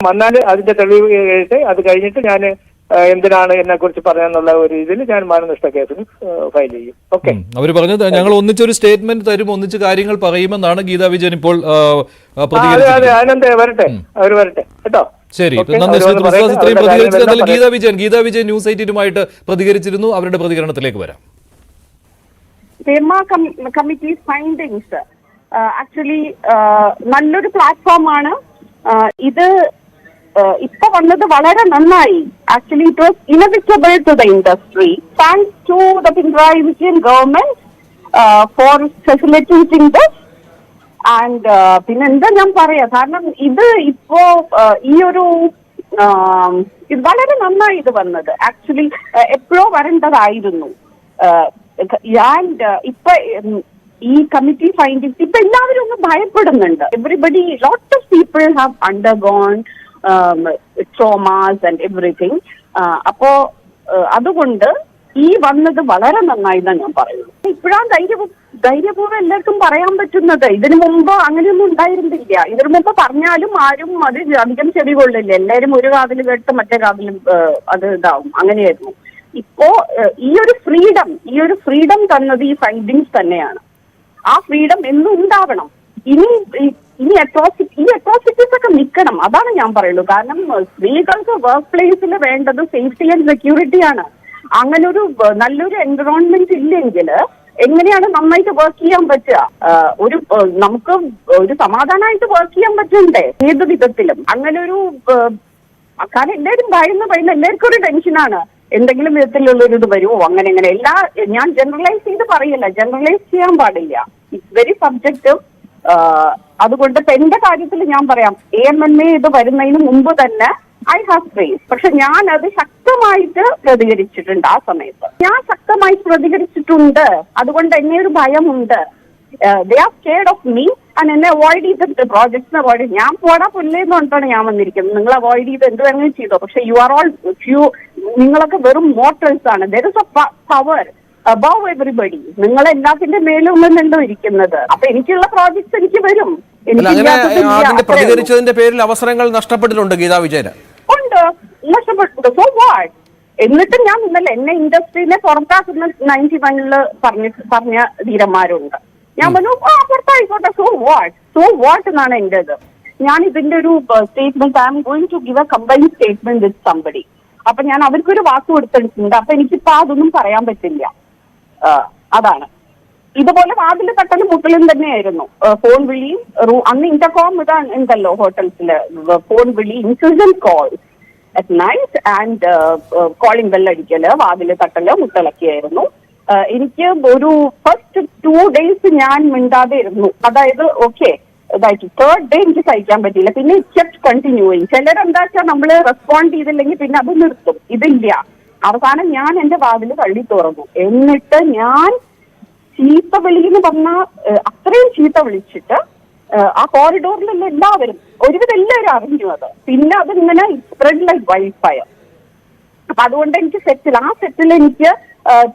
വന്നാൽ അതിന്റെ തെളിവ് കേട്ട് അത് കഴിഞ്ഞിട്ട് ഞാൻ എന്തിനാണ് എന്നെ കുറിച്ച് പറയാനുള്ള ഒരു ഇതിൽ ഞാൻ മാനനഷ്ട കേസിന് ഫയൽ ചെയ്യും. ഓക്കെ, അവർ പറഞ്ഞത് ഞങ്ങൾ ഒന്നിച്ചൊരു സ്റ്റേറ്റ്മെന്റ് തരും, ഒന്നിച്ച് കാര്യങ്ങൾ പറയുമെന്നാണ് ഗീതാ വിജയൻ ഇപ്പോൾ അതിനെന്താ വരട്ടെ, അവർ വരട്ടെ കേട്ടോ. ശരി, നന്ദി. ഇത്രയും പ്രതികരിച്ചത് ഗീതാ വിജയൻ ന്യൂസ് 18-ുമായിട്ട് പ്രതികരിച്ചിരുന്നു. അവരുടെ പ്രതികരണത്തിലേക്ക് വരാം. FEMA committee findings ആക്ച്വലി നല്ലൊരു പ്ലാറ്റ്ഫോമാണ്. ഇത് ഇപ്പൊ വന്നത് വളരെ നന്നായി. Actually it was inevitable to the industry. Thanks to the Pinarayi Vijayan government for facilitating this. And പിന്നെ എന്താ ഞാൻ പറയാ, കാരണം ഇത് ഇപ്പോ ഈ ഒരു ഇത് വളരെ നന്നായി ഇത് വന്നത്. ആക്ച്വലി എപ്പോഴോ വരേണ്ടതായിരുന്നു. ആൻഡ് ഇപ്പൊ ഈ കമ്മിറ്റി ഫൈൻഡിങ്സ് ഇപ്പൊ എല്ലാവരും ഒന്ന് ഭയപ്പെടുന്നുണ്ട്. Everybody lot of people have undergone traumas and everything. അപ്പോ അതുകൊണ്ട് ഈ വന്നത് വളരെ നന്നായി എന്നാണ് ഞാൻ പറയുന്നത്. ഇപ്പോഴാണ് ധൈര്യപൂർവ്വം എല്ലാവർക്കും പറയാൻ പറ്റുന്നത്. ഇതിനു മുമ്പ് അങ്ങനെയൊന്നും ഉണ്ടായിരുന്നില്ല. ഇതിനു മുമ്പ് പറഞ്ഞാലും ആരും അത് അധികം ചെവി കൊള്ളില്ല. എല്ലാവരും ഒരു കാതിൽ കേട്ട് മറ്റേ കാതിലും അത് ഇതാവും. അങ്ങനെയായിരുന്നു. ഇപ്പോ ഈ ഒരു ഫ്രീഡം തന്നത് ഈ ഫൈൻഡിങ്സ് തന്നെയാണ്. ആ ഫ്രീഡം എന്നും ഉണ്ടാവണം. ഈ അട്രോസിറ്റീസ് ഒക്കെ നിൽക്കണം. അതാണ് ഞാൻ പറയുള്ളൂ. കാരണം സ്ത്രീകൾക്ക് വർക്ക് പ്ലേസിൽ വേണ്ടത് സേഫ്റ്റി ആൻഡ് സെക്യൂരിറ്റിയാണ്. അങ്ങനെ ഒരു നല്ലൊരു എൻവറോൺമെന്റ് ഇല്ലെങ്കിൽ എങ്ങനെയാണ് നന്നായിട്ട് വർക്ക് ചെയ്യാൻ പറ്റുക? നമുക്ക് ഒരു സമാധാനമായിട്ട് വർക്ക് ചെയ്യാൻ പറ്റണ്ടേ ഏത് വിധത്തിലും? അങ്ങനെ ഒരു കാരണം എല്ലാവരും ഭയന്ന് എല്ലാവർക്കും ഒരു ടെൻഷനാണ്. എന്തെങ്കിലും വിധത്തിലുള്ളൊരു ഇത് വരുമോ അങ്ങനെ ഞാൻ ജനറലൈസ് ചെയ്ത് പറയില്ല, ജനറലൈസ് ചെയ്യാൻ പാടില്ല. It's very subjective. അതുകൊണ്ട് ഇപ്പൊ എന്റെ കാര്യത്തിൽ ഞാൻ പറയാം, AMMA ഇത് വരുന്നതിന് മുമ്പ് തന്നെ ഐ ഹാവ് ഫേസ്. പക്ഷെ ഞാൻ അത് ശക്തമായിട്ട് പ്രതികരിച്ചിട്ടുണ്ട്. ആ സമയത്ത് ഞാൻ ശക്തമായി പ്രതികരിച്ചിട്ടുണ്ട്. അതുകൊണ്ട് എന്നെ ഒരു ഭയമുണ്ട്. They are scared of me and എന്നെ അവോയ്ഡ് ചെയ്തിട്ട് പ്രോജക്ട്സിനെ അവോയ്ഡ് ചെയ്ത് ഞാൻ പോടാ പുല്ലേന്ന് പറഞ്ഞിട്ടാണ് ഞാൻ വന്നിരിക്കുന്നത്. നിങ്ങൾ അവോയ്ഡ് ചെയ്ത് എന്ത് വേണമെങ്കിലും ചെയ്തോ. പക്ഷെ യു ആർ ഓൾ നിങ്ങളൊക്കെ വെറും മോർട്ടൽസ് ആണ്. There is A power above everybody. നിങ്ങൾ എല്ലാത്തിന്റെ മേലും നിന്നോ ഇരിക്കുന്നത്. അപ്പൊ എനിക്കുള്ള പ്രോജക്ട്സ് എനിക്ക് വരും. പ്രതികരിച്ചതിന്റെ പേരിൽ അവസരങ്ങൾ നഷ്ടപ്പെട്ടിട്ടുണ്ട് ഗീതാ വിജയന്. ഉണ്ട്, നഷ്ടപ്പെട്ടിട്ടുണ്ട്. So what? എന്നിട്ട് ഞാൻ ഇന്നലെ എന്നെ ഇൻഡസ്ട്രീനെ പുറത്താക്കുന്ന 91 പറഞ്ഞ ധീരന്മാരുണ്ട്. ഞാൻ പറഞ്ഞു പുറത്തായിക്കോട്ടെ, സോ വാട്ട് എന്നാണ് എന്റേത്. ഞാൻ ഇതിന്റെ ഒരു statement, I'm going to give a combined statement with somebody. അപ്പൊ ഞാൻ അവർക്കൊരു വാക്ക് കൊടുത്തിട്ടുണ്ട്. അപ്പൊ എനിക്കിപ്പോ അതൊന്നും പറയാൻ പറ്റില്ല. അതാണ്. ഇതുപോലെ വാതിൽ തട്ടലും മുട്ടലും തന്നെയായിരുന്നു. ഫോൺ വിളിയും അന്ന് ഇന്റർകോം ഇതാണ് ഉണ്ടല്ലോ ഹോട്ടൽസില്, ഫോൺ വിളി, incident calls at night and calling bell അടിക്കല്, വാതില് തട്ടല്, മുട്ടലൊക്കെയായിരുന്നു. എനിക്ക് ഒരു ഫസ്റ്റ് 2 days ഞാൻ മിണ്ടാതെ ഇരുന്നു. അതായത് ഓക്കെ ഇതായിട്ട് 3rd day എനിക്ക് സഹിക്കാൻ പറ്റിയില്ല. പിന്നെ ഇറ്റ് കണ്ടിന്യൂയിങ്. ചിലരെന്താ വെച്ചാൽ നമ്മള് റെസ്പോണ്ട് ചെയ്തില്ലെങ്കിൽ പിന്നെ അത് നിർത്തും. ഇതില്ല. അവസാനം ഞാൻ എന്റെ വാതില് തള്ളി തുറന്നു. എന്നിട്ട് ഞാൻ ചീത്ത വിളിയെന്ന് പറഞ്ഞാൽ അത്രയും ചീത്ത വിളിച്ചിട്ട് ആ കോറിഡോറിലുള്ള എല്ലാവരും ഒരുവിധം എല്ലാവരും അറിഞ്ഞു അത്. പിന്നെ അതിങ്ങനെ സ്പ്രെഡ് ലൈക്ക് വൈൽഡ് ഫയർ. അപ്പൊ അതുകൊണ്ട് എനിക്ക് ആ സെറ്റിൽ എനിക്ക്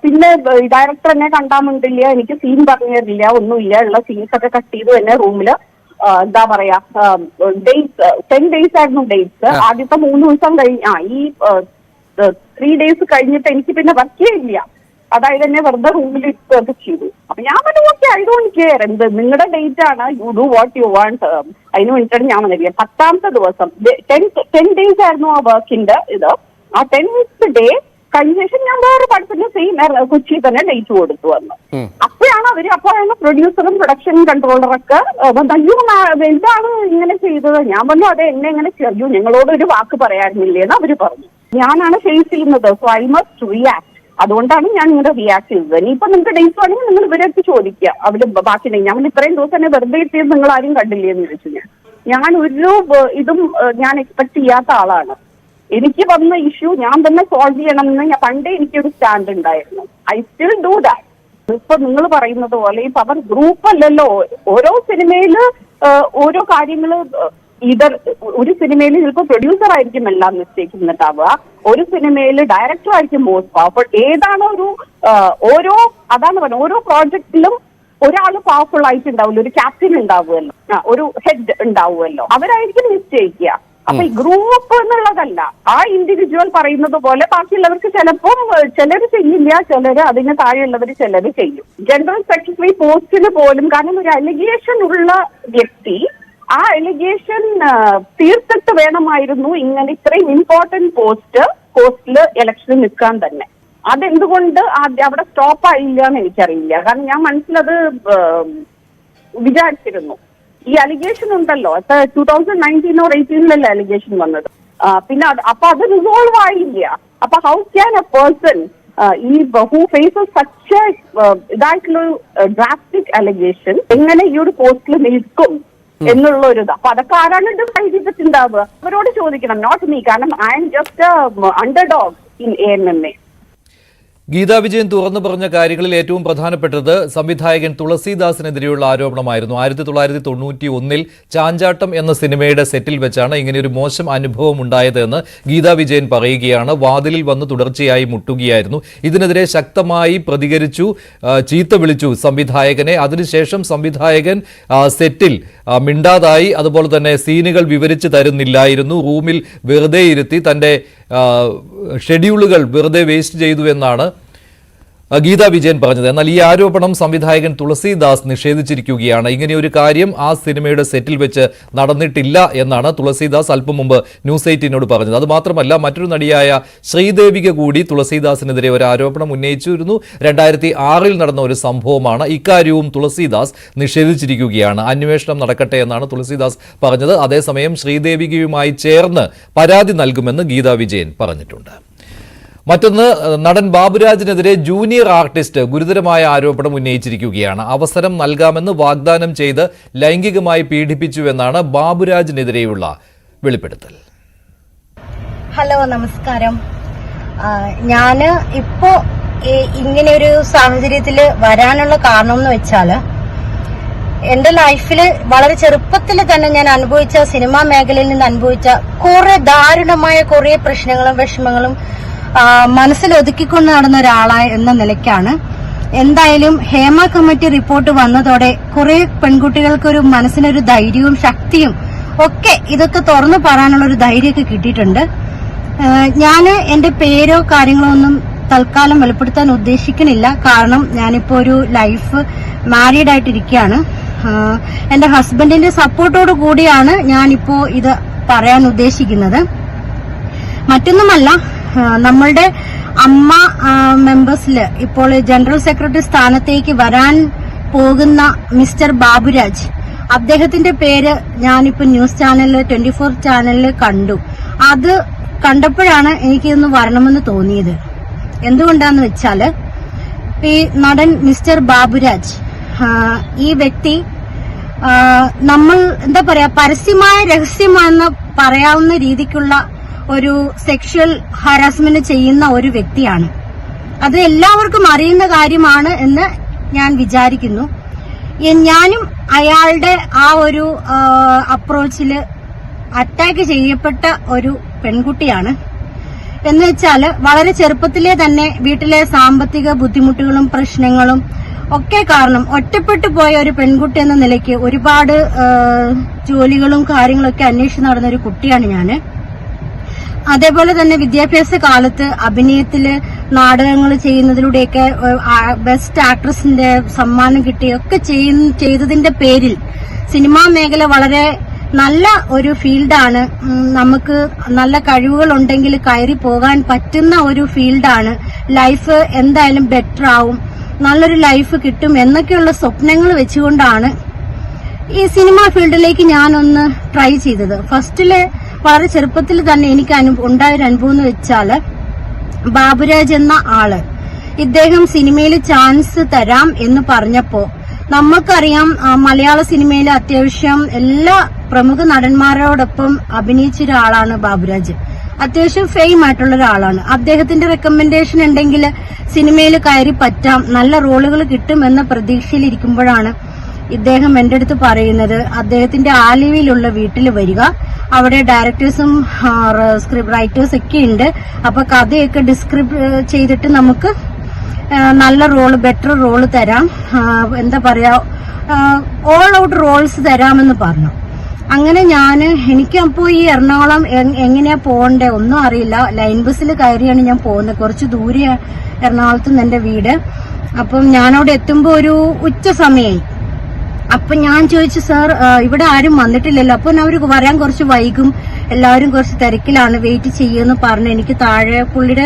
പിന്നെ ഡയറക്ടർ എന്നെ കണ്ടാമുണ്ടില്ല, എനിക്ക് സീൻ പറഞ്ഞു തരില്ല, ഒന്നുമില്ല. ഉള്ള സീൻസ് ഒക്കെ കട്ട് ചെയ്തു എന്നെ റൂമില് എന്താ പറയാ 10 days ആയിരുന്നു ഡേറ്റ്സ്. ആദ്യത്തെ 3 ദിവസം ഈ 3 days കഴിഞ്ഞിട്ട് എനിക്ക് പിന്നെ വർക്ക് ചെയ്യില്ല. അതായത് എന്നെ വെറുതെ റൂമിൽ ഇതൊക്കെ ചെയ്തു. അപ്പൊ ഞാൻ പറഞ്ഞു ഓക്കെ, ഐ ഡോണ്ട് കെയർ, എന്ത് നിങ്ങളുടെ ഡേറ്റ് ആണ്, you do what you want. അതിന് വേണ്ടിയിട്ടാണ് ഞാൻ വന്നിരിക്കുക. 10th ദിവസം 10 days ആയിരുന്നു ആ വർക്കിന്റെ ഇത്. ആ 10th day കഴിഞ്ഞ ശേഷം ഞാൻ വേറെ പടത്തിന് സെയിം കൊച്ചി തന്നെ ഡേറ്റ് കൊടുത്തു വന്നു. അപ്പോഴാണ് പ്രൊഡ്യൂസറും പ്രൊഡക്ഷൻ കൺട്രോളറൊക്കെ അയ്യോ എന്താണ് ഇങ്ങനെ ചെയ്തത്. ഞാൻ പറഞ്ഞു അതെ, എന്നെ എങ്ങനെ ചെയ്തു, ഞങ്ങളോട് ഒരു വാക്ക് പറയാറുന്നില്ലേന്ന് അവര് പറഞ്ഞു. ഞാനാണ് ഫേസ് ചെയ്യുന്നത്, സോ ഐ മസ്റ്റ് റിയാക്ട്. അതുകൊണ്ടാണ് ഞാൻ ഇങ്ങനെ റിയാക്ട് ചെയ്തത്. ഇനിയിപ്പോ നിങ്ങൾക്ക് ഡേറ്റ് വേണമെങ്കിൽ നിങ്ങൾ ഇവരടുത്ത് ചോദിക്കുക. അവര് ബാക്കി ഞാൻ ഇത്രയും ദിവസം തന്നെ വെറുതെ എത്തിയത് നിങ്ങൾ ആരും കണ്ടില്ലേ എന്ന് ചോദിച്ചു. ഞാൻ ഒരു ഇതും ഞാൻ എക്സ്പെക്ട് ചെയ്യാത്ത ആളാണ്. എനിക്ക് വന്ന ഇഷ്യൂ ഞാൻ തന്നെ സോൾവ് ചെയ്യണമെന്ന് ഞാൻ പണ്ടേ എനിക്കൊരു സ്റ്റാൻഡ് ഉണ്ടായിരുന്നു. I still do that. ഇപ്പൊ നിങ്ങൾ പറയുന്നത് പോലെ ഈ പവർ ഗ്രൂപ്പ് അല്ലല്ലോ. ഓരോ സിനിമയില് ഓരോ കാര്യങ്ങള് ഒരു സിനിമയിൽ ചിലപ്പോൾ പ്രൊഡ്യൂസർ ആയിരിക്കും എല്ലാം നിശ്ചയിക്കുന്നുണ്ടാവുക, ഒരു സിനിമയിൽ ഡയറക്ടർ ആയിരിക്കും മോസ്റ്റ് പവർഫുൾ. ഏതാണോ ഓരോ അതാണ് പറഞ്ഞത്, ഓരോ പ്രോജക്റ്റിലും ഒരാൾ പവർഫുൾ ആയിട്ടുണ്ടാവില്ല, ഒരു ക്യാപ്റ്റൻ ഉണ്ടാവുമല്ലോ, ഒരു ഹെഡ് ഉണ്ടാവുമല്ലോ, അവരായിരിക്കും നിശ്ചയിക്കുക. അപ്പൊ ഈ ഗ്രൂപ്പ് എന്നുള്ളതല്ല, ആ ഇൻഡിവിജ്വൽ പറയുന്നത് പോലെ ബാക്കിയുള്ളവർക്ക് ചിലപ്പം ചിലർ ചെയ്യില്ല, ചിലര് അതിന് താഴെയുള്ളവർ ചിലര് ചെയ്യും. ജനറൽ സെക്രട്ടറി പോസ്റ്റിന് പോലും, കാരണം ഒരു അലിഗേഷൻ ഉള്ള വ്യക്തി ആ അലിഗേഷൻ തീർത്തിട്ട് വേണമായിരുന്നു ഇങ്ങനെ ഇത്രയും ഇമ്പോർട്ടന്റ് പോസ്റ്റില് ഇലക്ഷനിൽ നിൽക്കാൻ തന്നെ. അതെന്തുകൊണ്ട് അവിടെ സ്റ്റോപ്പ് ആയില്ല എന്ന് എനിക്കറിയില്ല. കാരണം ഞാൻ മനസ്സിലത് വിചാരിച്ചിരുന്നു. ഈ അലിഗേഷൻ ഉണ്ടല്ലോ, 2019 or 2018 അലിഗേഷൻ വന്നത്. പിന്നെ അപ്പൊ അത് റിസോൾവ് ആയില്ല. അപ്പൊ ഹൗ ക്യാൻ എ പേഴ്സൺ ഈ ഹു ഫേസസ് സച്ച് ഇതായിട്ടുള്ള ഡ്രാസ്റ്റിക് അലിഗേഷൻ എങ്ങനെ ഈ ഒരു പോസ്റ്റിൽ നിൽക്കും എന്നുള്ള ഒരു ഇത്. അപ്പൊ അതൊക്കെ ആരാണ് ഡിസൈഡ് ചെയ്തിട്ടുണ്ടാവുക? അവരോട് ചോദിക്കണം, നോട്ട് മീ. കാരണം I'm just underdog in AMMA. Geetha Vijayan തുറന്നു പറഞ്ഞ കാര്യങ്ങളിൽ ഏറ്റവും പ്രധാനപ്പെട്ടത് സംവിധായകൻ തുളസീദാസിനെതിരെയുള്ള ആരോപണമായിരുന്നു. 1991 ചാഞ്ചാട്ടം എന്ന സിനിമയുടെ സെറ്റിൽ വെച്ചാണ് ഇങ്ങനെയൊരു മോശം അനുഭവം ഉണ്ടായതെന്ന് ഗീതാ വിജയൻ പറയുകയാണ്. വാതിലിൽ വന്ന് തുടർച്ചയായി മുട്ടുകയായിരുന്നു. ഇതിനെതിരെ ശക്തമായി പ്രതികരിച്ചു, ചീത്ത വിളിച്ചു സംവിധായകനെ. അതിനുശേഷം സംവിധായകൻ സെറ്റിൽ മിണ്ടാതായി. അതുപോലെ തന്നെ സീനുകൾ വിവരിച്ചു തരുന്നില്ലായിരുന്നു. റൂമിൽ വെറുതെ ഇരുത്തി തന്റെ ഷെഡ്യൂളുകൾ വെറുതെ വേസ്റ്റ് ചെയ്തു എന്നാണ് ഗീതാ വിജയൻ പറഞ്ഞത്. എന്നാൽ ഈ ആരോപണം സംവിധായകൻ തുളസീദാസ് നിഷേധിച്ചിരിക്കുകയാണ്. ഇങ്ങനെയൊരു കാര്യം ആ സിനിമയുടെ സെറ്റിൽ വെച്ച് നടന്നിട്ടില്ല എന്നാണ് തുളസീദാസ് അല്പം മുമ്പ് ന്യൂസ് 18 പറഞ്ഞത്. അതുമാത്രമല്ല, മറ്റൊരു നടിയായ ശ്രീദേവിക കൂടി തുളസീദാസിനെതിരെ ഒരു ആരോപണം ഉന്നയിച്ചിരുന്നു. 2006 നടന്ന ഒരു സംഭവമാണ്. ഇക്കാര്യവും തുളസീദാസ് നിഷേധിച്ചിരിക്കുകയാണ്. അന്വേഷണം നടക്കട്ടെ എന്നാണ് തുളസീദാസ് പറഞ്ഞത്. അതേസമയം ശ്രീദേവികയുമായി ചേർന്ന് പരാതി നൽകുമെന്ന് ഗീതാ വിജയൻ പറഞ്ഞിട്ടുണ്ട്. മറ്റൊന്ന്, നടൻ ബാബുരാജിനെതിരെ ജൂനിയർ ആർട്ടിസ്റ്റ് ഗുരുതരമായ ആരോപണം ഉന്നയിച്ചിരിക്കുകയാണ്. അവസരം നൽകാമെന്ന് വാഗ്ദാനം ചെയ്ത് ലൈംഗികമായി പീഡിപ്പിച്ചുവെന്നാണ് ബാബുരാജിനെതിരെയുള്ള വെളിപ്പെടുത്തൽ. ഹലോ, നമസ്കാരം. ഞാന് ഇപ്പോ ഇങ്ങനെ ഒരു സാഹചര്യത്തില് വരാനുള്ള കാരണം എന്ന് വെച്ചാല്, എന്റെ ലൈഫില് വളരെ ചെറുപ്പത്തിൽ തന്നെ ഞാൻ അനുഭവിച്ച, സിനിമാ മേഖലയിൽ നിന്ന് അനുഭവിച്ച കുറെ ദാരുണമായ കുറെ പ്രശ്നങ്ങളും വിഷമങ്ങളും മനസ്സിൽ ഒതുക്കിക്കൊണ്ട് നടന്ന ഒരാളായ എന്ന നിലയ്ക്കാണ്. എന്തായാലും ഹേമ കമ്മിറ്റി റിപ്പോർട്ട് വന്നതോടെ കുറെ പെൺകുട്ടികൾക്കൊരു മനസ്സിനൊരു ധൈര്യവും ശക്തിയും ഒക്കെ ഇതൊക്കെ തുറന്നു പറയാനുള്ള ഒരു ധൈര്യമൊക്കെ കിട്ടിയിട്ടുണ്ട്. ഞാന് എന്റെ പേരോ കാര്യങ്ങളോ ഒന്നും തൽക്കാലം വെളിപ്പെടുത്താൻ ഉദ്ദേശിക്കുന്നില്ല. കാരണം ഞാനിപ്പോ ഒരു ലൈഫ് മാരീഡ് ആയിട്ടിരിക്കുകയാണ്. എന്റെ ഹസ്ബൻഡിന്റെ സപ്പോർട്ടോട് കൂടിയാണ് ഞാനിപ്പോ ഇത് പറയാൻ ഉദ്ദേശിക്കുന്നത്. മറ്റൊന്നുമല്ല, നമ്മളുടെ അമ്മ മെമ്പേഴ്സില് ഇപ്പോൾ ജനറൽ സെക്രട്ടറി സ്ഥാനത്തേക്ക് വരാൻ പോകുന്ന മിസ്റ്റർ ബാബുരാജ്, അദ്ദേഹത്തിന്റെ പേര് ഞാനിപ്പോ ന്യൂസ് ചാനലില് 24 ചാനലിൽ കണ്ടു. അത് കണ്ടപ്പോഴാണ് എനിക്കിതൊന്ന് വരണമെന്ന് തോന്നിയത്. എന്തുകൊണ്ടാന്ന് വെച്ചാല്, ഈ നടൻ മിസ്റ്റർ ബാബുരാജ്, ഈ വ്യക്തി നമ്മൾ എന്താ പറയാ, പരസ്യമായ രഹസ്യമാണെന്ന് പറയാവുന്ന രീതിക്കുള്ള ഒരു സെക്ഷൽ ഹാരാസ്മെന്റ് ചെയ്യുന്ന ഒരു വ്യക്തിയാണ്. അത് എല്ലാവർക്കും അറിയുന്ന കാര്യമാണ് എന്ന് ഞാൻ വിചാരിക്കുന്നു. ഞാനും അയാളുടെ ആ ഒരു അപ്രോച്ചില് അറ്റാക്ക് ചെയ്യപ്പെട്ട ഒരു പെൺകുട്ടിയാണ്. എന്ന് വെച്ചാല് വളരെ ചെറുപ്പത്തിലെ തന്നെ വീട്ടിലെ സാമ്പത്തിക ബുദ്ധിമുട്ടുകളും പ്രശ്നങ്ങളും ഒക്കെ കാരണം ഒറ്റപ്പെട്ടു പോയ ഒരു പെൺകുട്ടി എന്ന നിലയ്ക്ക് ഒരുപാട് ജോലികളും കാര്യങ്ങളൊക്കെ അന്വേഷിച്ച് നടന്ന ഒരു കുട്ടിയാണ് ഞാന്. അതേപോലെ തന്നെ വിദ്യാഭ്യാസ കാലത്ത് അഭിനയത്തില് നാടകങ്ങൾ ചെയ്യുന്നതിലൂടെയൊക്കെ ബെസ്റ്റ് ആക്ട്രസിന്റെ സമ്മാനം കിട്ടുകയൊക്കെ ചെയ്തതിന്റെ പേരിൽ സിനിമാ മേഖല വളരെ നല്ല ഒരു ഫീൽഡാണ്. നമുക്ക് നല്ല കഴിവുകൾ ഉണ്ടെങ്കിൽ കയറി പോകാൻ പറ്റുന്ന ഒരു ഫീൽഡാണ്. ലൈഫ് എന്തായാലും ബെറ്റർ ആവും, നല്ലൊരു ലൈഫ് കിട്ടും എന്നൊക്കെയുള്ള സ്വപ്നങ്ങൾ വെച്ചുകൊണ്ടാണ് ഈ സിനിമാ ഫീൽഡിലേക്ക് ഞാനൊന്ന് ട്രൈ ചെയ്തത്. ഫസ്റ്റില് വളരെ ചെറുപ്പത്തിൽ തന്നെ എനിക്ക് ഉണ്ടായൊരു അനുഭവം എന്ന് വെച്ചാല്, ബാബുരാജ് എന്ന ആള് ഇദ്ദേഹം സിനിമയിൽ ചാൻസ് തരാം എന്ന് പറഞ്ഞപ്പോ, നമ്മൾക്കറിയാം മലയാള സിനിമയിൽ അത്യാവശ്യം എല്ലാ പ്രമുഖ നടന്മാരോടൊപ്പം അഭിനയിച്ച ഒരാളാണ് ബാബുരാജ്. അത്യാവശ്യം ഫെയിം ആയിട്ടുള്ള ഒരാളാണ്. അദ്ദേഹത്തിന്റെ റെക്കമെൻഡേഷൻ ഉണ്ടെങ്കിൽ സിനിമയിൽ കയറി പറ്റാം, നല്ല റോളുകൾ കിട്ടും എന്ന പ്രതീക്ഷയിലിരിക്കുമ്പോഴാണ് ഇദ്ദേഹം എന്റെ അടുത്ത് പറയുന്നത്, അദ്ദേഹത്തിന്റെ ആലുവയിലുള്ള വീട്ടിൽ വരിക, അവിടെ ഡയറക്ടേഴ്സും സ്ക്രിപ്റ്റ് റൈറ്റേഴ്സ് ഒക്കെ ഉണ്ട്, അപ്പൊ കഥയൊക്കെ ഡിസ്ക്രിപ്റ്റ് ചെയ്തിട്ട് നമുക്ക് നല്ല റോള്, ബെറ്റർ റോള് തരാം, എന്താ പറയാ, ഓൾ ഔട്ട് റോൾസ് തരാമെന്ന് പറഞ്ഞു. അങ്ങനെ എനിക്കപ്പോ ഈ എറണാകുളം എങ്ങനെയാ പോകണ്ടേ ഒന്നും അറിയില്ല. ലൈൻ ബസ്സിൽ കയറിയാണ് ഞാൻ പോകുന്നത്. കുറച്ച് ദൂരെ എറണാകുളത്ത് നിന്ന് എന്റെ വീട്. അപ്പം ഞാനവിടെ എത്തുമ്പോ ഒരു ഉച്ച സമയമായി. അപ്പൊ ഞാൻ ചോദിച്ചു, സാർ ഇവിടെ ആരും വന്നിട്ടില്ലല്ലോ. അപ്പൊ അവര് വരാൻ കുറച്ച് വൈകും, എല്ലാവരും കുറച്ച് തിരക്കിലാണ്, വെയിറ്റ് ചെയ്യുമെന്ന് പറഞ്ഞു. എനിക്ക് താഴെ പുള്ളിയുടെ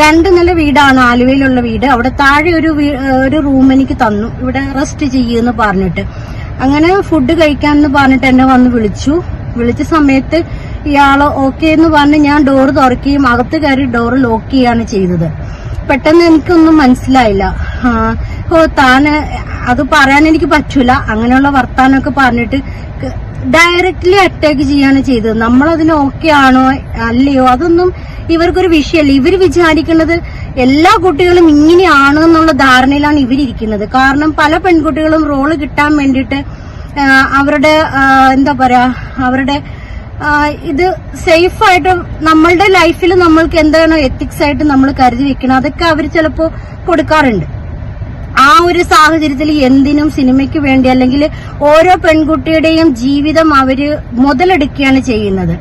2 നില വീടാണ്, ആലുവയിലുള്ള വീട്. അവിടെ താഴെ ഒരു റൂം എനിക്ക് തന്നു, ഇവിടെ റെസ്റ്റ് ചെയ്യുമെന്ന് പറഞ്ഞിട്ട്. അങ്ങനെ ഫുഡ് കഴിക്കാമെന്ന് പറഞ്ഞിട്ട് എന്നെ വന്ന് വിളിച്ച സമയത്ത് ഇയാള് ഓക്കെ എന്ന് പറഞ്ഞ് ഞാൻ ഡോറ് തുറക്കുകയും അകത്ത് കയറി ഡോറ് ലോക്ക് ചെയ്യാണ് ചെയ്തത്. പെട്ടെന്ന് എനിക്കൊന്നും മനസ്സിലായില്ല. താന് അത് പറയാൻ എനിക്ക് പറ്റൂല. അങ്ങനെയുള്ള വർത്താനമൊക്കെ പറഞ്ഞിട്ട് ഡയറക്റ്റ്ലി അറ്റാക്ക് ചെയ്യാണ് ചെയ്തത്. നമ്മളതിന് ഓക്കെ ആണോ അല്ലയോ അതൊന്നും ഇവർക്കൊരു വിഷയമല്ല. ഇവർ വിചാരിക്കുന്നത് എല്ലാ കുട്ടികളും ഇങ്ങനെയാണ് എന്നുള്ള ധാരണയിലാണ് ഇവരിയ്ക്കുന്നത്. കാരണം പല പെൺകുട്ടികളും റോള് കിട്ടാൻ വേണ്ടിയിട്ട് അവരുടെ അവരുടെ ഇത് സേഫായിട്ട് നമ്മളുടെ ലൈഫിൽ നമ്മൾക്ക് എന്താണോ എത്തിക്സ് ആയിട്ട് നമ്മൾ കരുതി വെക്കണം അതൊക്കെ അവർ ചിലപ്പോ കൊടുക്കാറുണ്ട്. ആ ഒരു സാഹചര്യത്തിൽ എന്തിനും സിനിമയ്ക്ക് വേണ്ടി അല്ലെങ്കിൽ ഓരോ പെൺകുട്ടിയുടെയും ജീവിതം അവര് മുതലെടുക്കുകയാണ് ചെയ്യുന്നത്.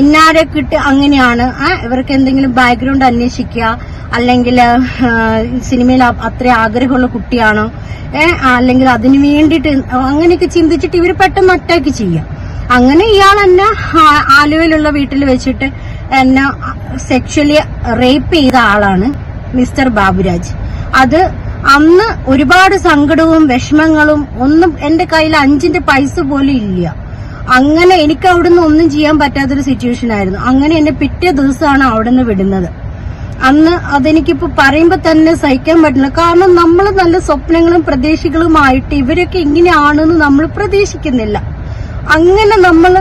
ഇന്നാരെ അങ്ങനെയാണ് ഇവർക്ക് എന്തെങ്കിലും ബാക്ക്ഗ്രൗണ്ട് അന്വേഷിക്കുക, അല്ലെങ്കിൽ സിനിമയിൽ അത്ര ആഗ്രഹമുള്ള കുട്ടിയാണോ, അല്ലെങ്കിൽ അതിനു വേണ്ടിയിട്ട് അങ്ങനെയൊക്കെ ചിന്തിച്ചിട്ട് ഇവർ പെട്ടെന്ന് അറ്റാക്ക് ചെയ്യാം. അങ്ങനെ ഇയാൾ എന്നെ ആലുവയിലുള്ള വീട്ടിൽ വെച്ചിട്ട് എന്നെ സെക്ഷലി റേപ്പ് ചെയ്ത ആളാണ് മിസ്റ്റർ ബാബുരാജ്. അത് അന്ന് ഒരുപാട് സങ്കടവും വിഷമങ്ങളും, ഒന്നും എന്റെ കയ്യിൽ 5 പൈസ പോലും ഇല്ല. അങ്ങനെ എനിക്ക് അവിടുന്ന് ഒന്നും ചെയ്യാൻ പറ്റാത്തൊരു സിറ്റുവേഷൻ ആയിരുന്നു. അങ്ങനെ എന്നെ പിറ്റേ ദിവസമാണ് അവിടുന്ന് വിടുന്നത്. അന്ന് അതെനിക്കിപ്പോ പറയുമ്പോ തന്നെ സഹിക്കാൻ പറ്റില്ല. കാരണം നമ്മൾ നല്ല സ്വപ്നങ്ങളും പ്രതീക്ഷകളുമായിട്ട് ഇവരൊക്കെ ഇങ്ങനെയാണെന്ന് നമ്മൾ പ്രതീക്ഷിക്കുന്നില്ല. അങ്ങനെ നമ്മൾ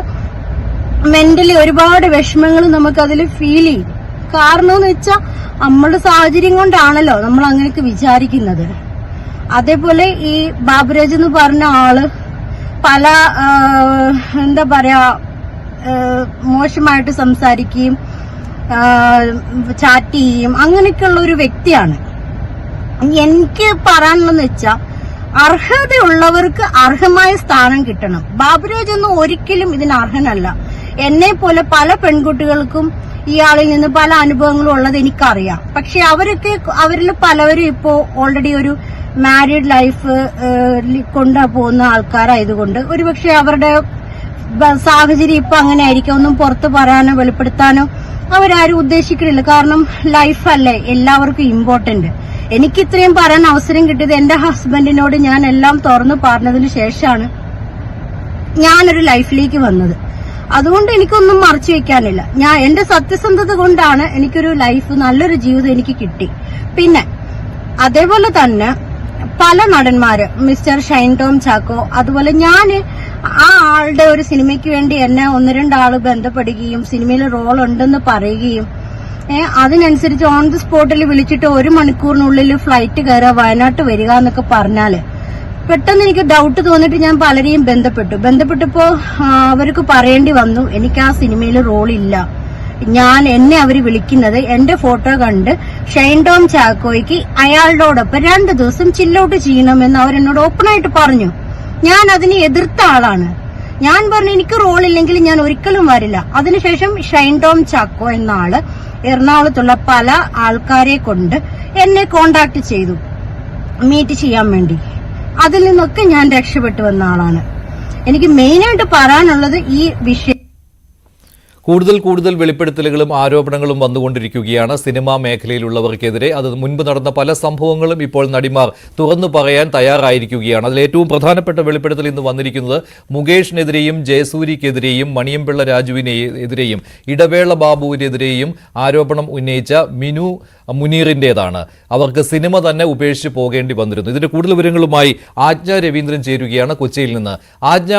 മെന്റലി ഒരുപാട് വിഷമങ്ങൾ നമുക്കതിൽ ഫീൽ ചെയ്യും. കാരണം എന്ന് വെച്ചാൽ നമ്മളുടെ സാഹചര്യം കൊണ്ടാണല്ലോ നമ്മൾ അങ്ങനെയൊക്കെ വിചാരിക്കുന്നത്. അതേപോലെ ഈ ബാബുരാജ് എന്ന് പറഞ്ഞ ആള് പല മോശമായിട്ട് സംസാരിക്കുകയും ചാറ്റ് ചെയ്യും, അങ്ങനെയൊക്കെയുള്ള ഒരു വ്യക്തിയാണ്. എനിക്ക് പറയാനുള്ളതെന്ന് വെച്ചാൽ അർഹതയുള്ളവർക്ക് അർഹമായ സ്ഥാനം കിട്ടണം. ബാബുരാജ് ഒന്നും ഒരിക്കലും ഇതിന് അർഹനല്ല. എന്നെ പോലെ പല പെൺകുട്ടികൾക്കും ഇയാളിൽ നിന്ന് പല അനുഭവങ്ങളും ഉള്ളത് എനിക്കറിയാം. പക്ഷെ അവരിൽ പലവരും ഇപ്പോ ഓൾറെഡി ഒരു മാരീഡ് ലൈഫ് കൊണ്ടുപോകുന്ന ആൾക്കാരായതുകൊണ്ട് ഒരുപക്ഷെ അവരുടെ സാഹചര്യം ഇപ്പൊ അങ്ങനെ ആയിരിക്കും. ഒന്നും പുറത്ത് പറയാനോ വെളിപ്പെടുത്താനോ അവരാരും ഉദ്ദേശിക്കുന്നില്ല. കാരണം ലൈഫല്ലേ എല്ലാവർക്കും ഇമ്പോർട്ടന്റ്. എനിക്ക് ഇത്രയും പറയാൻ അവസരം കിട്ടിയത് എന്റെ ഹസ്ബൻഡിനോട് ഞാൻ എല്ലാം തുറന്നു പറഞ്ഞതിന് ശേഷമാണ് ഞാനൊരു ലൈഫിലേക്ക് വന്നത്. അതുകൊണ്ട് എനിക്കൊന്നും മറച്ചു വെക്കാനില്ല. എന്റെ സത്യസന്ധത കൊണ്ടാണ് എനിക്കൊരു ലൈഫ്, നല്ലൊരു ജീവിതം എനിക്ക് കിട്ടി. പിന്നെ അതേപോലെ തന്നെ പല നടന്മാര്, മിസ്റ്റർ ഷൈൻ ടോം ചാക്കോ, അതുപോലെ ആ ആളുടെ ഒരു സിനിമയ്ക്ക് വേണ്ടി എന്നെ 1-2 ആള് ബന്ധപ്പെടുകയും സിനിമയിൽ റോൾ ഉണ്ടെന്ന് പറയുകയും അതിനനുസരിച്ച് ഓൺ ദി സ്പോട്ടിൽ വിളിച്ചിട്ട് 1 മണിക്കൂറിനുള്ളിൽ ഫ്ലൈറ്റ് കയറുക, വയനാട്ട് വരിക എന്നൊക്കെ പറഞ്ഞാല് പെട്ടെന്ന് എനിക്ക് ഡൗട്ട് തോന്നിട്ട് ഞാൻ പലരെയും ബന്ധപ്പെട്ടപ്പോ അവർക്ക് പറയേണ്ടി വന്നു എനിക്ക് ആ സിനിമയിൽ റോളില്ല. എന്നെ അവര് വിളിക്കുന്നത് എന്റെ ഫോട്ടോ കണ്ട് ഷൈൻ ടോം ചാക്കോയ്ക്ക് അയാളോടൊപ്പം 2 ദിവസം ചില്ലൗട്ട് ചെയ്യണമെന്ന് അവരെന്നോട് ഓപ്പണായിട്ട് പറഞ്ഞു. ഞാൻ അതിനെ എതിർത്ത ആളാണ്. ഞാൻ പറഞ്ഞു എനിക്ക് റോളില്ലെങ്കിൽ ഞാൻ ഒരിക്കലും വരില്ല. അതിനുശേഷം ഷൈൻ ടോം ചാക്കോ എന്ന ആള് എറണാകുളത്തുള്ള പല ആൾക്കാരെ കൊണ്ട് എന്നെ കോണ്ടാക്ട് ചെയ്തു മീറ്റ് ചെയ്യാൻ വേണ്ടി. അതിൽ നിന്നൊക്കെ ഞാൻ രക്ഷപ്പെട്ടു വന്ന ആളാണ്. എനിക്ക് മെയിനായിട്ട് പറയാനുള്ളത് ഈ വിഷയം. കൂടുതൽ വെളിപ്പെടുത്തലുകളും ആരോപണങ്ങളും വന്നുകൊണ്ടിരിക്കുകയാണ് സിനിമാ മേഖലയിലുള്ളവർക്കെതിരെ. അത് മുൻപ് നടന്ന പല സംഭവങ്ങളും ഇപ്പോൾ നടിമാർ തുറന്നു പറയാൻ തയ്യാറായിരിക്കുകയാണ്. അതിൽ ഏറ്റവും പ്രധാനപ്പെട്ട വെളിപ്പെടുത്തൽ ഇന്ന് വന്നിരിക്കുന്നത് മുകേഷിനെതിരെയും ജയസൂര്യക്കെതിരെയും മണിയൻപിള്ള രാജുവിനെതിരെയും ഇടവേള ബാബുവിനെതിരെയും ആരോപണം ഉന്നയിച്ച മിനു മുനീറിന്റേതാണ്. അവർക്ക് സിനിമ തന്നെ ഉപേക്ഷിച്ച് പോകേണ്ടി വന്നിരുന്നു. ഇതിന്റെ കൂടുതൽ വിവരങ്ങളുമായി ആജ്ഞ രവീന്ദ്രൻ ചേരുകയാണ് കൊച്ചിയിൽ നിന്ന്. ആജ്ഞ,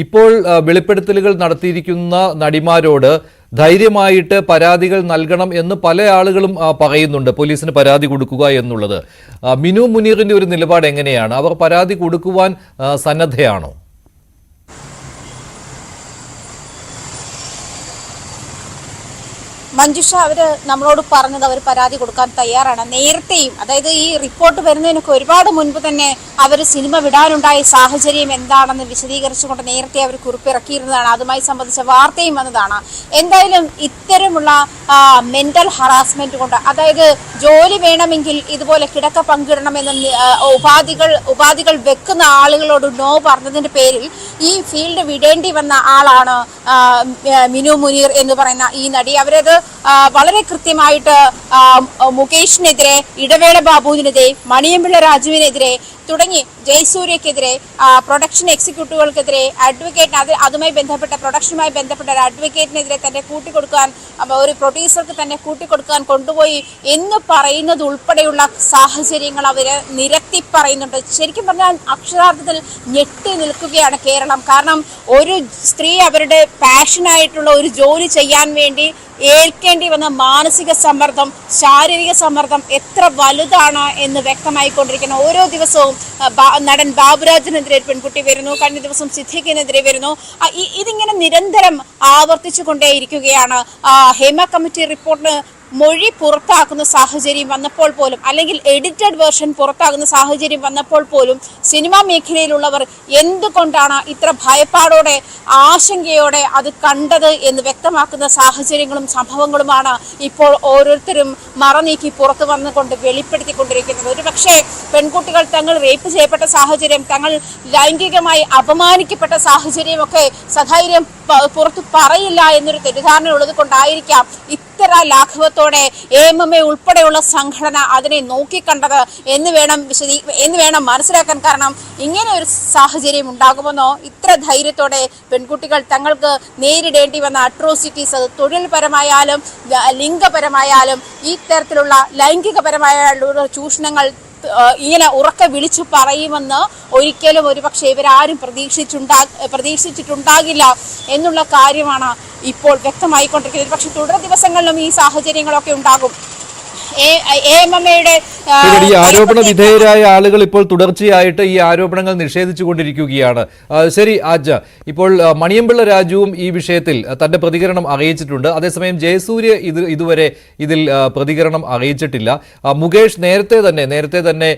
ഇപ്പോൾ വെളിപ്പെടുത്തലുകൾ നടത്തിയിരിക്കുന്ന നടിമാരോട് ധൈര്യമായിട്ട് പരാതികൾ നൽകണം എന്ന് പല ആളുകളും പറയുന്നുണ്ട്, പോലീസിന് പരാതി കൊടുക്കുക എന്നുള്ളത്. മിനു മുനീറിന്റെ ഒരു നിലപാട് എങ്ങനെയാണ്? അവർ പരാതി കൊടുക്കുവാൻ സന്നദ്ധയാണോ? മഞ്ജുഷ അവര് നമ്മളോട് പറഞ്ഞത് അവർ പരാതി കൊടുക്കാൻ തയ്യാറാണ്. നേരത്തെയും, അതായത് ഈ റിപ്പോർട്ട് വരുന്നതിനൊക്കെ ഒരുപാട് മുൻപ് തന്നെ അവർ സിനിമ വിടാനുണ്ടായ സാഹചര്യം എന്താണെന്ന് വിശദീകരിച്ചുകൊണ്ട് നേരത്തെ അവർ കുറിപ്പിറക്കിയിരുന്നതാണ്. അതുമായി സംബന്ധിച്ച വാർത്തയും വന്നതാണ്. എന്തായാലും ഇത്തരമുള്ള മെന്റൽ ഹറാസ്മെന്റ് കൊണ്ട്, അതായത് ജോലി വേണമെങ്കിൽ ഇതുപോലെ കിടക്ക പങ്കിടണമെന്ന ഉപാധികൾ വെക്കുന്ന ആളുകളോട് നോ പറഞ്ഞതിന്റെ പേരിൽ ഈ ഫീൽഡ് വിടേണ്ടി വന്ന ആളാണ് മിനു മുനീർ എന്ന് പറയുന്ന ഈ നടി. അവരത് വളരെ കൃത്യമായിട്ട് മുകേഷിനെതിരെ, ഇടവേള ബാബുവിനെതിരെ, മണിയമ്പിള്ള രാജുവിനെതിരെ തുടങ്ങി ജയസൂര്യക്കെതിരെ, പ്രൊഡക്ഷൻ എക്സിക്യൂട്ടീവുകൾക്കെതിരെ, അഡ്വക്കേറ്റ് അതുമായി ബന്ധപ്പെട്ട പ്രൊഡക്ഷനുമായി ബന്ധപ്പെട്ട ഒരു അഡ്വക്കേറ്റിനെതിരെ തന്നെ കൂട്ടിക്കൊടുക്കാൻ, ഒരു പ്രൊഡ്യൂസർക്ക് തന്നെ കൂട്ടിക്കൊടുക്കാൻ കൊണ്ടുപോയി എന്ന് പറയുന്നത് ഉൾപ്പെടെയുള്ള സാഹചര്യങ്ങൾ അവര് നിരത്തി പറയുന്നുണ്ട്. ശരിക്കും പറഞ്ഞാൽ അക്ഷരാർത്ഥത്തിൽ ഞെട്ടി നിൽക്കുകയാണ് കേരളം. കാരണം ഒരു സ്ത്രീ അവരുടെ പാഷനായിട്ടുള്ള ഒരു ജോലി ചെയ്യാൻ വേണ്ടി ഏൽക്കേണ്ടി വന്ന മാനസിക സമ്മർദ്ദം, ശാരീരിക സമ്മർദ്ദം എത്ര വലുതാണ് എന്ന് വ്യക്തമായിക്കൊണ്ടിരിക്കുന്നു. ഓരോ ദിവസവും നടൻ ബാബുരാജിനെതിരെ ഒരു പെൺകുട്ടി വരുന്നു, കഴിഞ്ഞ ദിവസം സിദ്ദീഖിനെതിരെ വരുന്നു. ഇതിങ്ങനെ നിരന്തരം ആവർത്തിച്ചു കൊണ്ടേയിരിക്കുകയാണ്. ഹേമ കമ്മിറ്റി റിപ്പോർട്ടിന് മൊഴി പുറത്താക്കുന്ന സാഹചര്യം വന്നപ്പോൾ പോലും, അല്ലെങ്കിൽ എഡിറ്റഡ് വേർഷൻ പുറത്താകുന്ന സാഹചര്യം വന്നപ്പോൾ പോലും സിനിമാ മേഖലയിലുള്ളവർ എന്തുകൊണ്ടാണ് ഇത്ര ഭയപ്പാടോടെ, ആശങ്കയോടെ അത് കണ്ടത് എന്ന് വ്യക്തമാക്കുന്ന സാഹചര്യങ്ങളും സംഭവങ്ങളുമാണ് ഇപ്പോൾ ഓരോരുത്തരും മറനീക്കി പുറത്തു വന്നുകൊണ്ട് വെളിപ്പെടുത്തിക്കൊണ്ടിരിക്കുന്നത്. ഒരു പക്ഷേ പെൺകുട്ടികൾ തങ്ങൾ റേപ്പ് ചെയ്യപ്പെട്ട സാഹചര്യം, തങ്ങൾ ലൈംഗികമായി അപമാനിക്കപ്പെട്ട സാഹചര്യമൊക്കെ സധൈര്യം പുറത്തു പറയില്ല എന്നൊരു തെറ്റിദ്ധാരണ ഉള്ളത് കൊണ്ടായിരിക്കാം ഇത്ര ലാഘവത്തോടെ AMMA ഉൾപ്പെടെയുള്ള സംഘടന അതിനെ നോക്കിക്കണ്ടത് എന്ന് വേണം മനസ്സിലാക്കാൻ. കാരണം ഇങ്ങനെ ഒരു സാഹചര്യം ഉണ്ടാകുമെന്നോ, ഇത്ര ധൈര്യത്തോടെ പെൺകുട്ടികൾ തങ്ങൾക്ക് നേരിടേണ്ടി വന്ന അട്രോസിറ്റീസ്, അത് തൊഴിൽപരമായാലും ലിംഗപരമായാലും ഈ തരത്തിലുള്ള ലൈംഗികപരമായുള്ള ചൂഷണങ്ങൾ ഇങ്ങനെ ഉറക്കെ വിളിച്ചു പറയുമെന്ന് ഒരിക്കലും ഒരുപക്ഷെ ഇവരാരും പ്രതീക്ഷിച്ചിട്ടുണ്ടാകില്ല എന്നുള്ള കാര്യമാണ് ഇപ്പോൾ വ്യക്തമായിക്കൊണ്ടിരിക്കുന്നത്. പക്ഷെ തുടർ ദിവസങ്ങളിലും ഈ സാഹചര്യങ്ങളൊക്കെ ഉണ്ടാകും. AMMയുടെ ഈ ആരോപണ വിധേയരായ ആളുകൾ ഇപ്പോൾ തുടർച്ചയായിട്ട് ഈ ആരോപണങ്ങൾ നിഷേധിച്ചു കൊണ്ടിരിക്കുകയാണ്. ശരി ആജ, ഇപ്പോൾ മണിയമ്പിള്ള രാജുവും ഈ വിഷയത്തിൽ തന്റെ പ്രതികരണം അറിയിച്ചിട്ടുണ്ട്. അതേസമയം ജയസൂര്യ ഇതുവരെ ഇതിൽ പ്രതികരണം അറിയിച്ചിട്ടില്ല. മുകേഷ് നേരത്തെ തന്നെ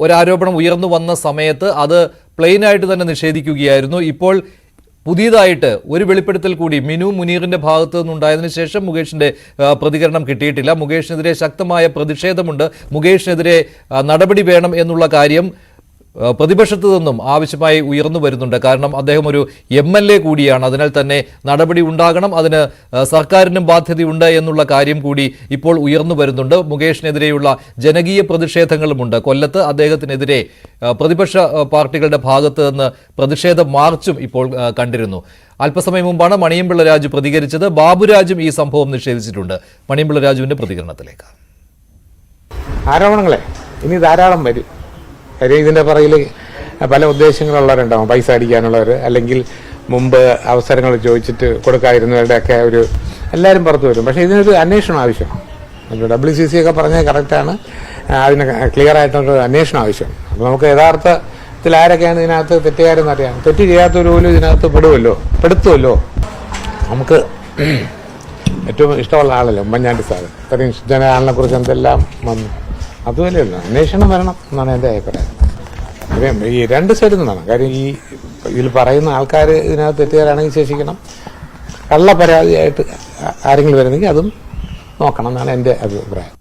ഒരാരോപണം ഉയർന്നു വന്ന സമയത്ത് അത് പ്ലെയിനായിട്ട് തന്നെ നിഷേധിക്കുകയായിരുന്നു. ഇപ്പോൾ പുതിയതായിട്ട് ഒരു വെളിപ്പെടുത്തൽ കൂടി മിനു മുനീറിന്റെ ഭാഗത്തു നിന്നുണ്ടായതിനു ശേഷം മുകേഷിന്റെ പ്രതികരണം കിട്ടിയിട്ടില്ല. മുകേഷിനെതിരെ ശക്തമായ പ്രതിഷേധമുണ്ട്. മുകേഷിനെതിരെ നടപടി വേണം എന്നുള്ള കാര്യം പ്രതിപക്ഷത്തു നിന്നും ആവശ്യമായി ഉയർന്നു വരുന്നുണ്ട്. കാരണം അദ്ദേഹം ഒരു MLA കൂടിയാണ്. അതിനാൽ തന്നെ നടപടി ഉണ്ടാകണം, അതിന് സർക്കാരിനും ബാധ്യതയുണ്ട് എന്നുള്ള കാര്യം കൂടി ഇപ്പോൾ ഉയർന്നു വരുന്നുണ്ട്. മുകേഷിനെതിരെയുള്ള ജനകീയ പ്രതിഷേധങ്ങളുമുണ്ട്. കൊല്ലത്ത് അദ്ദേഹത്തിനെതിരെ പ്രതിപക്ഷ പാർട്ടികളുടെ ഭാഗത്ത് നിന്ന് പ്രതിഷേധ മാർച്ചും ഇപ്പോൾ കണ്ടിരുന്നു. അല്പസമയം മുമ്പാണ് മണിയമ്പിള്ള രാജു പ്രതികരിച്ചത്. ബാബുരാജും ഈ സംഭവം നിഷേധിച്ചിട്ടുണ്ട്. മണിയമ്പിള്ള രാജുവിന്റെ പ്രതികരണത്തിലേക്ക്. ആരോപണങ്ങളെ ഇനി ധാരാളം വരും. കാര്യം ഇതിൻ്റെ പുറകിൽ പല ഉദ്ദേശങ്ങളുള്ളവരുണ്ടാവും. പൈസ അടിക്കാനുള്ളവർ, അല്ലെങ്കിൽ മുമ്പ് അവസരങ്ങൾ ചോദിച്ചിട്ട് കൊടുക്കാതിരുന്നവരുടെയൊക്കെ എല്ലാവരും പുറത്തു വരും. പക്ഷേ ഇതിനൊരു അന്വേഷണം ആവശ്യമാണ്. WCC ഒക്കെ പറഞ്ഞത് കറക്റ്റാണ്. അതിന് ക്ലിയർ ആയിട്ടുള്ള അന്വേഷണം ആവശ്യമാണ്. അപ്പോൾ നമുക്ക് യഥാർത്ഥത്തിൽ ആരൊക്കെയാണ് ഇതിനകത്ത് തെറ്റുകാരെന്ന് അറിയാം. തെറ്റ് ചെയ്യാത്തവർ പോലും ഇതിനകത്ത് പെടുത്തുമല്ലോ. നമുക്ക് ഏറ്റവും ഇഷ്ടമുള്ള ആളല്ലേ ഉമ്മൻചാണ്ടി സാറ്. ഇത്രയും ജനആളിനെ കുറിച്ച് എന്തെല്ലാം വന്നു. അതുപോലെയല്ല, അന്വേഷണം വരണം എന്നാണ് എൻ്റെ അഭിപ്രായം. ഈ രണ്ട് സൈഡിൽ നിന്നാണ് കാര്യം. ഇതിൽ പറയുന്ന ആൾക്കാർ ഇതിനകത്ത് തെറ്റുകാരാണെങ്കിൽ ശേഷിക്കണം. കള്ള പരാതിയായിട്ട് ആരെങ്കിലും വരുന്നെങ്കിൽ അതും നോക്കണം എന്നാണ് എൻ്റെ അഭിപ്രായം.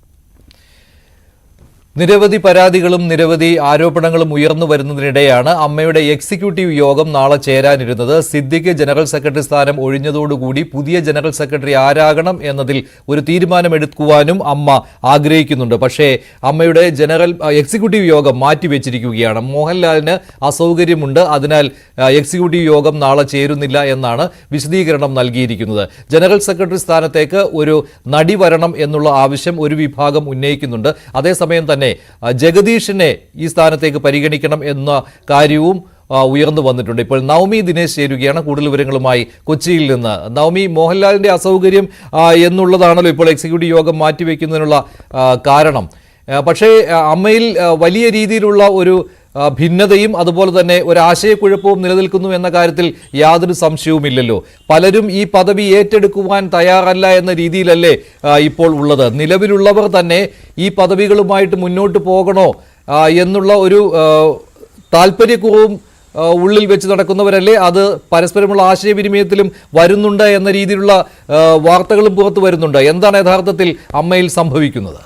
നിരവധി പരാതികളും നിരവധി ആരോപണങ്ങളും ഉയർന്നു വരുന്നതിനിടെയാണ് അമ്മയുടെ എക്സിക്യൂട്ടീവ് യോഗം നാളെ ചേരാനിരുന്നത്. സിദ്ദിഖ് ജനറൽ സെക്രട്ടറി സ്ഥാനം ഒഴിഞ്ഞതോടുകൂടി പുതിയ ജനറൽ സെക്രട്ടറി ആരാകണം എന്നതിൽ ഒരു തീരുമാനമെടുക്കുവാനും അമ്മ ആഗ്രഹിക്കുന്നുണ്ട്. പക്ഷേ അമ്മയുടെ എക്സിക്യൂട്ടീവ് യോഗം മാറ്റിവെച്ചിരിക്കുകയാണ്. മോഹൻലാലിന് അസൗകര്യമുണ്ട്, അതിനാൽ എക്സിക്യൂട്ടീവ് യോഗം നാളെ ചേരുന്നില്ല എന്നാണ് വിശദീകരണം നൽകിയിരിക്കുന്നത്. ജനറൽ സെക്രട്ടറി സ്ഥാനത്തേക്ക് ഒരു നടി വരണം എന്നുള്ള ആവശ്യം ഒരു വിഭാഗം ഉന്നയിക്കുന്നുണ്ട്. അതേസമയം തന്നെ ജഗദീഷിനെ ഈ സ്ഥാനത്തേക്ക് പരിഗണിക്കണം എന്ന കാര്യവും ഉയർന്നു വന്നിട്ടുണ്ട്. ഇപ്പോൾ നവമി ദിനേശ് ചേരുകയാണ് കൂടുതൽ വിവരങ്ങളുമായി കൊച്ചിയിൽ നിന്ന്. നവമി, മോഹൻലാലിന്റെ അസൗകര്യം എന്നുള്ളതാണല്ലോ ഇപ്പോൾ എക്സിക്യൂട്ടീവ് യോഗം മാറ്റിവെക്കുന്നതിനുള്ള കാരണം. പക്ഷേ അമ്മയിൽ വലിയ രീതിയിലുള്ള ഒരു ഭിന്നതയും അതുപോലെ തന്നെ ഒരു ആശയക്കുഴപ്പവും നിലനിൽക്കുന്നു എന്ന കാര്യത്തിൽ യാതൊരു സംശയവുമില്ലല്ലോ. പലരും ഈ പദവി ഏറ്റെടുക്കുവാൻ തയ്യാറല്ല എന്ന രീതിയിലല്ലേ ഇപ്പോൾ ഉള്ളത്. നിലവിലുള്ളവർ തന്നെ ഈ പദവികളുമായിട്ട് മുന്നോട്ട് പോകണോ എന്നുള്ള ഒരു താല്പര്യക്കുറവും ഉള്ളിൽ വെച്ച് നടക്കുന്നവരല്ലേ. അത് പരസ്പരമുള്ള ആശയവിനിമയത്തിലും വരുന്നുണ്ട് എന്ന രീതിയിലുള്ള വാർത്തകളും പുറത്തു വരുന്നുണ്ട്. എന്താണ് യഥാർത്ഥത്തിൽ അമ്മയിൽ സംഭവിക്കുന്നത്?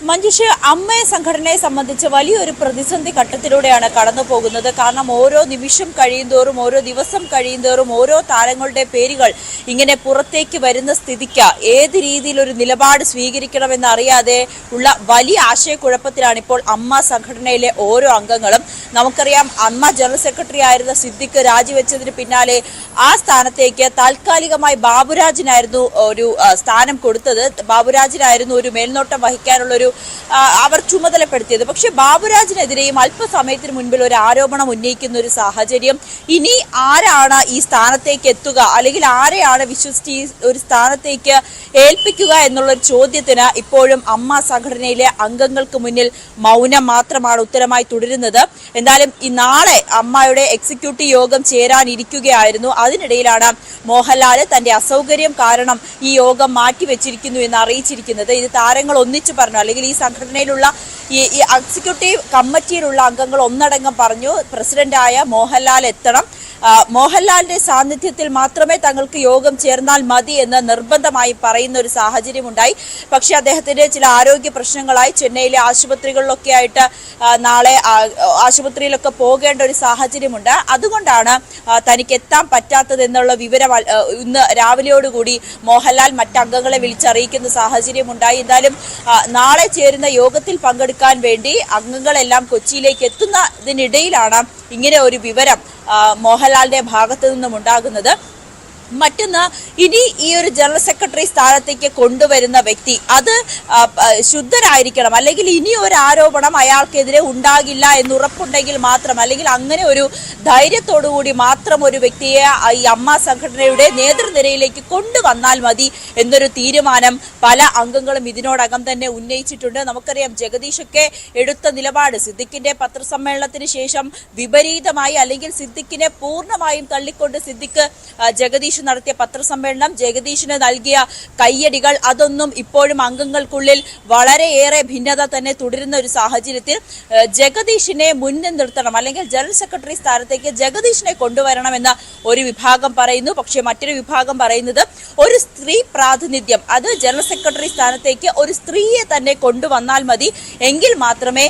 മഞ്ജുഷ്, അമ്മയെ സംഘടനയെ സംബന്ധിച്ച് വലിയൊരു പ്രതിസന്ധി ഘട്ടത്തിലൂടെയാണ് കടന്നു പോകുന്നത്. കാരണം ഓരോ നിമിഷം കഴിയുന്തോറും, ഓരോ ദിവസം കഴിയുന്തോറും ഓരോ താരങ്ങളുടെ പേരുകൾ ഇങ്ങനെ പുറത്തേക്ക് വരുന്ന സ്ഥിതിക്ക് ഏത് രീതിയിലൊരു നിലപാട് സ്വീകരിക്കണമെന്ന് അറിയാതെ ഉള്ള വലിയ ആശയക്കുഴപ്പത്തിലാണ് ഇപ്പോൾ അമ്മ സംഘടനയിലെ ഓരോ അംഗങ്ങളും. നമുക്കറിയാം, അമ്മ ജനറൽ സെക്രട്ടറി ആയിരുന്ന സിദ്ദിഖ് രാജിവെച്ചതിന് പിന്നാലെ ആ സ്ഥാനത്തേക്ക് താൽക്കാലികമായി ബാബുരാജിനായിരുന്നു ഒരു സ്ഥാനം കൊടുത്തത്. ബാബുരാജിനായിരുന്നു ഒരു മേൽനോട്ടം വഹിക്കാനുള്ളൊരു അവർ ചുമതലപ്പെടുത്തിയത്. പക്ഷെ ബാബുരാജിനെതിരെയും അല്പസമയത്തിന് മുൻപിൽ ഒരു ആരോപണം ഉന്നയിക്കുന്ന ഒരു സാഹചര്യം. ഇനി ആരാണ് ഈ സ്ഥാനത്തേക്ക് എത്തുക, അല്ലെങ്കിൽ ആരെയാണ് വിശ്വസിച്ച് ഈ ഒരു സ്ഥാനത്തേക്ക് ഏൽപ്പിക്കുക എന്നുള്ളൊരു ചോദ്യത്തിന് ഇപ്പോഴും അമ്മ സംഘടനയിലെ അംഗങ്ങൾക്ക് മുന്നിൽ മൗനം മാത്രമാണ് ഉത്തരമായി തുടരുന്നത്. എന്തായാലും ഈ നാളെ അമ്മയുടെ എക്സിക്യൂട്ടീവ് യോഗം ചേരാനിരിക്കുകയായിരുന്നു. അതിനിടയിലാണ് മോഹൻലാൽ തന്റെ അസൗകര്യം കാരണം ഈ യോഗം മാറ്റിവെച്ചിരിക്കുന്നു എന്ന് അറിയിച്ചിരിക്കുന്നത്. ഇത് താരങ്ങൾ ഒന്നിച്ചു പറഞ്ഞു, അല്ലെങ്കിൽ ഈ സംഘടനയിലുള്ള ഈ എക്സിക്യൂട്ടീവ് കമ്മിറ്റിയിലുള്ള അംഗങ്ങൾ ഒന്നടങ്കം പറഞ്ഞു പ്രസിഡന്റായ മോഹൻലാൽ എത്തണം, മോഹൻലാലിന്റെ സാന്നിധ്യത്തിൽ മാത്രമേ തങ്ങൾക്ക് യോഗം ചേർന്നാൽ മതി എന്ന് നിർബന്ധമായി പറയുന്ന ഒരു സാഹചര്യം ഉണ്ടായി. പക്ഷെ അദ്ദേഹത്തിന്റെ ചില ആരോഗ്യ പ്രശ്നങ്ങളായി ചെന്നൈയിലെ ആശുപത്രികളിലൊക്കെ ആയിട്ട് നാളെ ആശുപത്രിയിലൊക്കെ പോകേണ്ട ഒരു സാഹചര്യമുണ്ട്. അതുകൊണ്ടാണ് തനിക്ക് എത്താൻ പറ്റാത്തത് എന്നുള്ള വിവരം ഇന്ന് രാവിലെയോടുകൂടി മോഹൻലാൽ മറ്റംഗങ്ങളെ വിളിച്ചറിയിക്കുന്ന സാഹചര്യം ഉണ്ടായി. എന്തായാലും നാളെ ചേരുന്ന യോഗത്തിൽ പങ്കെടുക്കാൻ വേണ്ടി അംഗങ്ങളെല്ലാം കൊച്ചിയിലേക്ക് എത്തുന്നതിനിടയിലാണ് ഇങ്ങനെ ഒരു വിവരം മോഹൻലാലിന്റെ ഭാഗത്തു നിന്നും ഉണ്ടാകുന്നത്. മറ്റൊന്ന്, ഇനി ഈ ഒരു ജനറൽ സെക്രട്ടറി സ്ഥാനത്തേക്ക് കൊണ്ടുവരുന്ന വ്യക്തി അത് ശുദ്ധരായിരിക്കണം, അല്ലെങ്കിൽ ഇനി ഒരു ആരോപണം അയാൾക്കെതിരെ ഉണ്ടാകില്ല എന്നുറപ്പുണ്ടെങ്കിൽ മാത്രം, അല്ലെങ്കിൽ അങ്ങനെ ഒരു ധൈര്യത്തോടുകൂടി മാത്രം ഒരു വ്യക്തിയെ ഈ അമ്മ സംഘടനയുടെ നേതൃനിരയിലേക്ക് കൊണ്ടുവന്നാൽ മതി എന്നൊരു തീരുമാനം പല അംഗങ്ങളും ഇതിനോടകം തന്നെ ഉന്നയിച്ചിട്ടുണ്ട്. നമുക്കറിയാം, ജഗദീഷൊക്കെ എടുത്ത നിലപാട് സിദ്ദിഖിന്റെ പത്രസമ്മേളനത്തിന് ശേഷം വിപരീതമായി, അല്ലെങ്കിൽ സിദ്ദിഖിനെ പൂർണ്ണമായും തള്ളിക്കൊണ്ട് സിദ്ദിഖ് ജഗദീഷ് നടത്തിയ പത്രസമ്മേളനം, ജഗദീഷിന് നൽകിയ കയ്യടികൾ, അതൊന്നും ഇപ്പോഴും അംഗങ്ങൾക്കുള്ളിൽ വളരെയേറെ ഭിന്നത തന്നെ തുടരുന്ന ഒരു സാഹചര്യത്തിൽ ജഗദീഷിനെ മുന്നിൽ നിർത്തണം, അല്ലെങ്കിൽ ജനറൽ സെക്രട്ടറി സ്ഥാനത്തേക്ക് ജഗദീഷിനെ കൊണ്ടുവരണമെന്ന ഒരു വിഭാഗം പറയുന്നു. പക്ഷേ മറ്റൊരു വിഭാഗം പറയുന്നത് ഒരു സ്ത്രീ പ്രാതിനിധ്യം, അത് ജനറൽ സെക്രട്ടറി സ്ഥാനത്തേക്ക് ഒരു സ്ത്രീയെ തന്നെ കൊണ്ടുവന്നാൽ മതി, എങ്കിൽ മാത്രമേ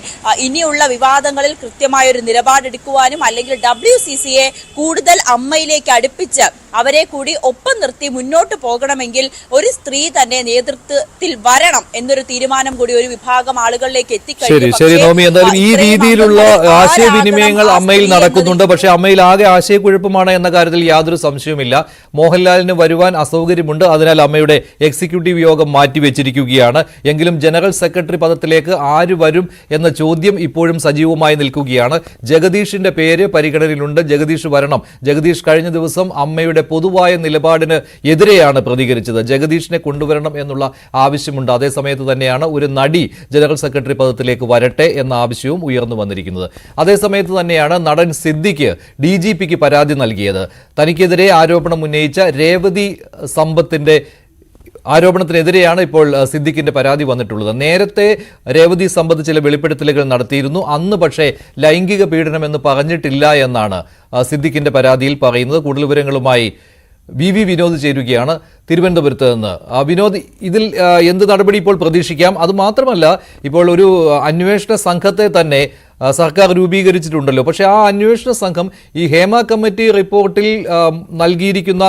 ഇനിയുള്ള വിവാദങ്ങളിൽ കൃത്യമായ ഒരു നിലപാടെടുക്കുവാനും, അല്ലെങ്കിൽ WCCയെ കൂടുതൽ അമ്മയിലേക്ക് അടുപ്പിച്ച് അവരെ കൂടി ഒപ്പം നിർത്തി മുന്നോട്ട് പോകണമെങ്കിൽ ഒരു സ്ത്രീ തന്നെ നേതൃത്വത്തിൽ വരണം എന്നൊരു തീരുമാനം കൂടി ഒരു വിഭാഗം ആളുകളിലേക്ക് എത്തിക്കഴിഞ്ഞു. ശരി നോമി, എന്തായാലും ഈ രീതിയിലുള്ള ആശയവിനിമയങ്ങൾ അമ്മയിൽ നടക്കുന്നുണ്ട്. പക്ഷേ അമ്മയിൽ ആകെ ആശയക്കുഴപ്പമാണ് എന്ന കാര്യത്തിൽ യാതൊരു സംശയവുമില്ല. മോഹൻലാലിന് വരുവാൻ അസൗകര്യമുണ്ട്, അതിനാൽ അമ്മയുടെ എക്സിക്യൂട്ടീവ് യോഗം മാറ്റിവെച്ചിരിക്കുകയാണ്. എങ്കിലും ജനറൽ സെക്രട്ടറി പദത്തിലേക്ക് ആര് വരും എന്ന ചോദ്യം ഇപ്പോഴും സജീവമായി നിൽക്കുകയാണ്. ജഗദീഷിന്റെ പേര് പരിഗണനയിലുണ്ട്, ജഗദീഷ് വരണം. ജഗദീഷ് കഴിഞ്ഞ ദിവസം അമ്മയുടെ പൊതുവായ നിലപാടിന് എതിരെയാണ് പ്രതികരിച്ചത്. ജഗദീഷിനെ കൊണ്ടുവരണം എന്നുള്ള ആവശ്യമുണ്ട്. അതേസമയത്ത് തന്നെയാണ് ഒരു നടി ജനറൽ സെക്രട്ടറി പദത്തിലേക്ക് വരട്ടെ എന്ന ആവശ്യവും ഉയർന്നു വന്നിരിക്കുന്നത്. അതേസമയത്ത് തന്നെയാണ് നടൻ സിദ്ദിഖ് DGPക്ക് പരാതി നൽകിയത്. തനിക്കെതിരെ ആരോപണം ഉന്നയിച്ച രേവതി സമ്പത്തിന്റെ ആരോപണത്തിനെതിരെയാണ് ഇപ്പോൾ സിദ്ദിഖിന്റെ പരാതി വന്നിട്ടുള്ളത്. നേരത്തെ രേവതി സമ്പത്ത് ചില വെളിപ്പെടുത്തലുകൾ നടത്തിയിരുന്നു. അന്ന് പക്ഷേ ലൈംഗിക പീഡനമെന്ന് പറഞ്ഞിട്ടില്ല എന്നാണ് സിദ്ദിഖിന്റെ പരാതിയിൽ പറയുന്നത്. കൂടുതൽ വിവരങ്ങളുമായി VV വിനോദ് ചേരുകയാണ് തിരുവനന്തപുരത്ത് നിന്ന്. വിനോദ്, ഇതിൽ എന്ത് നടപടി ഇപ്പോൾ പ്രതീക്ഷിക്കാം? അതുമാത്രമല്ല, ഇപ്പോൾ ഒരു അന്വേഷണ സംഘത്തെ തന്നെ സർക്കാർ രൂപീകരിച്ചിട്ടുണ്ടല്ലോ. പക്ഷേ ആ അന്വേഷണ സംഘം ഈ ഹേമ കമ്മിറ്റി റിപ്പോർട്ടിൽ നൽകിയിരിക്കുന്ന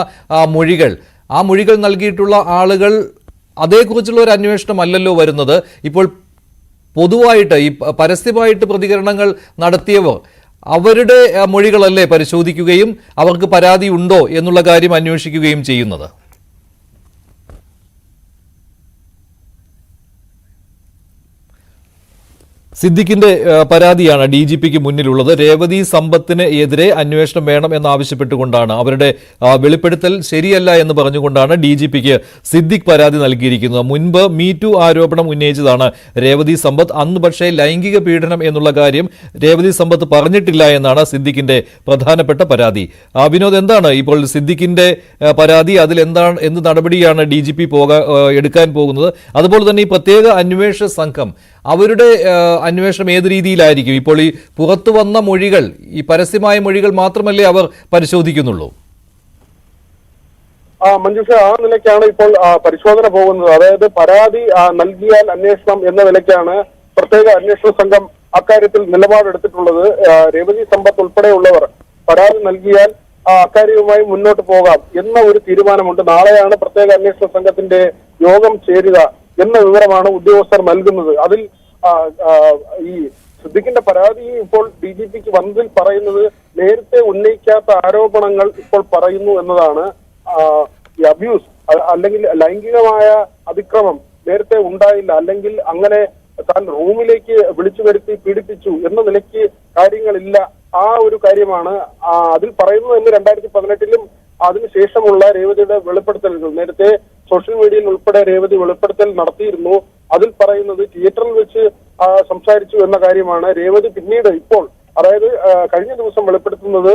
മൊഴികൾ, ആ മൊഴികൾ നൽകിയിട്ടുള്ള ആളുകൾ, അതേക്കുറിച്ചുള്ള ഒരു അന്വേഷണമല്ലല്ലോ വരുന്നത്. ഇപ്പോൾ പൊതുവായിട്ട് ഈ പരസ്യമായിട്ട് പ്രതികരണങ്ങൾ നടത്തിയവർ, അവരുടെ മൊഴികളല്ലേ പരിശോധിക്കുകയും അവർക്ക് പരാതി ഉണ്ടോ എന്നുള്ള കാര്യം അന്വേഷിക്കുകയും ചെയ്യുന്നത്? സിദ്ദിഖിന്റെ പരാതിയാണ് DGPക്ക് മുന്നിലുള്ളത്. രേവതി സമ്പത്തിന് എതിരെ അന്വേഷണം വേണം എന്നാവശ്യപ്പെട്ടുകൊണ്ടാണ്, അവരുടെ വെളിപ്പെടുത്തൽ ശരിയല്ല എന്ന് പറഞ്ഞുകൊണ്ടാണ് DGPക്ക് സിദ്ദിഖ് പരാതി നൽകിയിരിക്കുന്നത്. മുൻപ് മീറ്റു ആരോപണം ഉന്നയിച്ചതാണ് രേവതി സമ്പത്ത്. അന്ന് പക്ഷേ ലൈംഗിക പീഡനം എന്നുള്ള കാര്യം രേവതി സമ്പത്ത് പറഞ്ഞിട്ടില്ല എന്നാണ് സിദ്ദിഖിന്റെ പ്രധാനപ്പെട്ട പരാതി. വിനോദ്, എന്താണ് ഇപ്പോൾ സിദ്ദിഖിന്റെ പരാതി? അതിൽ എന്ത് നടപടിയാണ് DGP എടുക്കാൻ പോകുന്നത്? അതുപോലെ തന്നെ ഈ പ്രത്യേക അന്വേഷണ സംഘം അവരുടെ അന്വേഷണം ഏത് രീതിയിലായിരിക്കും? ഇപ്പോൾ ഈ പുറത്തു വന്ന മൊഴികൾ, ഈ പരസ്യമായ മൊഴികൾ മാത്രമല്ലേ അവർ പരിശോധിക്കുന്നുള്ളൂ? മഞ്ജുഷ, ആ നിലയ്ക്കാണ് ഇപ്പോൾ പരിശോധന പോകുന്നത്. അതായത് പരാതി നൽകിയാൽ അന്വേഷണം എന്ന നിലയ്ക്കാണ് പ്രത്യേക അന്വേഷണ സംഘം അക്കാര്യത്തിൽ നിലപാടെടുത്തിട്ടുള്ളത്. രേവതി സമ്പത്ത് ഉൾപ്പെടെയുള്ളവർ പരാതി നൽകിയാൽ അക്കാര്യവുമായി മുന്നോട്ട് പോകാം എന്ന ഒരു തീരുമാനമുണ്ട്. നാളെയാണ് പ്രത്യേക അന്വേഷണ സംഘത്തിന്റെ യോഗം ചേരുക എന്ന വിവരമാണ് ഉദ്യോഗസ്ഥർ നൽകുന്നത്. അതിൽ ഈ സിദ്ദിഖിന്റെ പരാതി ഇപ്പോൾ DGPക്ക് വന്നതിൽ പറയുന്നത് നേരത്തെ ഉന്നയിക്കാത്ത ആരോപണങ്ങൾ ഇപ്പോൾ പറയുന്നു എന്നതാണ്. ഈ അബ്യൂസ് അല്ലെങ്കിൽ ലൈംഗികമായ അതിക്രമം നേരത്തെ ഉണ്ടായില്ല, അല്ലെങ്കിൽ അങ്ങനെ താൻ റൂമിലേക്ക് വിളിച്ചു വരുത്തി പീഡിപ്പിച്ചു എന്ന നിലയ്ക്ക് കാര്യങ്ങളില്ല, ആ ഒരു കാര്യമാണ് അതിൽ പറയുന്നത് എന്ന് 2018 അതിനുശേഷമുള്ള രേവതിയുടെ വെളിപ്പെടുത്തലുകൾ. നേരത്തെ സോഷ്യൽ മീഡിയയിൽ ഉൾപ്പെടെ രേവതി വെളിപ്പെടുത്തൽ നടത്തിയിരുന്നു. അതിൽ പറയുന്നത് തിയേറ്ററിൽ വെച്ച് സംസാരിച്ചു എന്ന കാര്യമാണ്. രേവതി പിന്നീട് ഇപ്പോൾ, അതായത് കഴിഞ്ഞ ദിവസം വെളിപ്പെടുത്തുന്നത്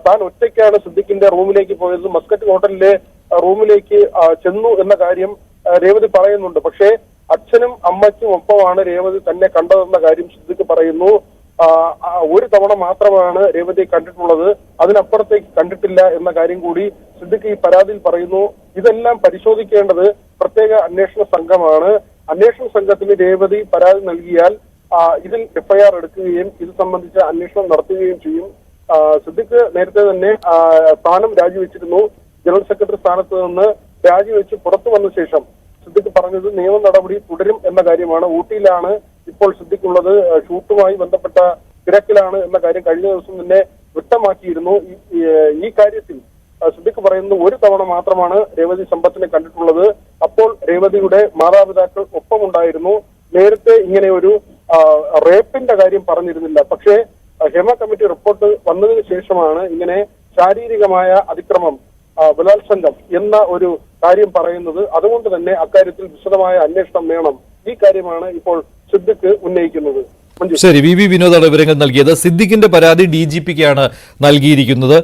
താൻ ഒറ്റയ്ക്കാണ് സിദ്ദിഖിന്റെ റൂമിലേക്ക് പോയത്, മസ്കറ്റ് ഹോട്ടലിലെ റൂമിലേക്ക് ചെന്നു എന്ന കാര്യം രേവതി പറയുന്നുണ്ട്. പക്ഷേ അച്ഛനും അമ്മയ്ക്കും ഒപ്പമാണ് രേവതി തന്നെ കണ്ടതെന്ന കാര്യം സിദ്ദിഖ് പറയുന്നു. ഒരു തവണ മാത്രമാണ് രേവതി കണ്ടിട്ടുള്ളത്, അതിനപ്പുറത്തേക്ക് കണ്ടിട്ടില്ല എന്ന കാര്യം കൂടി സിദ്ദിഖ് ഈ പരാതിയിൽ പറയുന്നു. ഇതെല്ലാം പരിശോധിക്കേണ്ടത് പ്രത്യേക അന്വേഷണ സംഘമാണ്. അന്വേഷണ സംഘത്തിന് രേവതി പരാതി നൽകിയാൽ ഇതിൽ FIR എടുക്കുകയും ഇത് സംബന്ധിച്ച അന്വേഷണം നടത്തുകയും ചെയ്യും. സിദ്ദിഖ് നേരത്തെ തന്നെ സ്ഥാനം രാജിവെച്ചിരുന്നു. ജനറൽ സെക്രട്ടറി സ്ഥാനത്ത് നിന്ന് രാജിവെച്ച് പുറത്തു വന്ന ശേഷം സിദ്ദിഖ് പറഞ്ഞത് നിയമ നടപടി തുടരും എന്ന കാര്യമാണ്. ഊട്ടിയിലാണ് ഇപ്പോൾ സിദ്ദിഖ് ഉള്ളത്. ഷൂട്ടുമായി ബന്ധപ്പെട്ട തിരക്കിലാണ് എന്ന കാര്യം കഴിഞ്ഞ ദിവസം തന്നെ വ്യക്തമാക്കിയിരുന്നു. ഈ കാര്യത്തിൽ സിദ്ദിഖ് പറയുന്നത് ഒരു തവണ മാത്രമാണ് രേവതി സമ്പത്തിനെ കണ്ടിട്ടുള്ളത്. അപ്പോൾ രേവതിയുടെ മാതാപിതാക്കൾ ഒപ്പമുണ്ടായിരുന്നു. നേരത്തെ ഇങ്ങനെ ഒരു റേപ്പിന്റെ കാര്യം പറഞ്ഞിരുന്നില്ല. പക്ഷേ ഹേമ കമ്മിറ്റി റിപ്പോർട്ട് വന്നതിന് ശേഷമാണ് ഇങ്ങനെ ശാരീരികമായ അതിക്രമം, ബലാത്സംഗം എന്ന ഒരു കാര്യം പറയുന്നത്. അതുകൊണ്ട് തന്നെ അക്കാര്യത്തിൽ വിശദമായ അന്വേഷണം വേണം. ഈ കാര്യമാണ് ഇപ്പോൾ സിദ്ദിഖ് ഉന്നയിക്കുന്നത്. ശരി, വി വിനോദാണ് വിവരങ്ങൾ നൽകിയത്. സിദ്ദിഖിന്റെ പരാതി DGPക്കാണ് നൽകിയിരിക്കുന്നത്.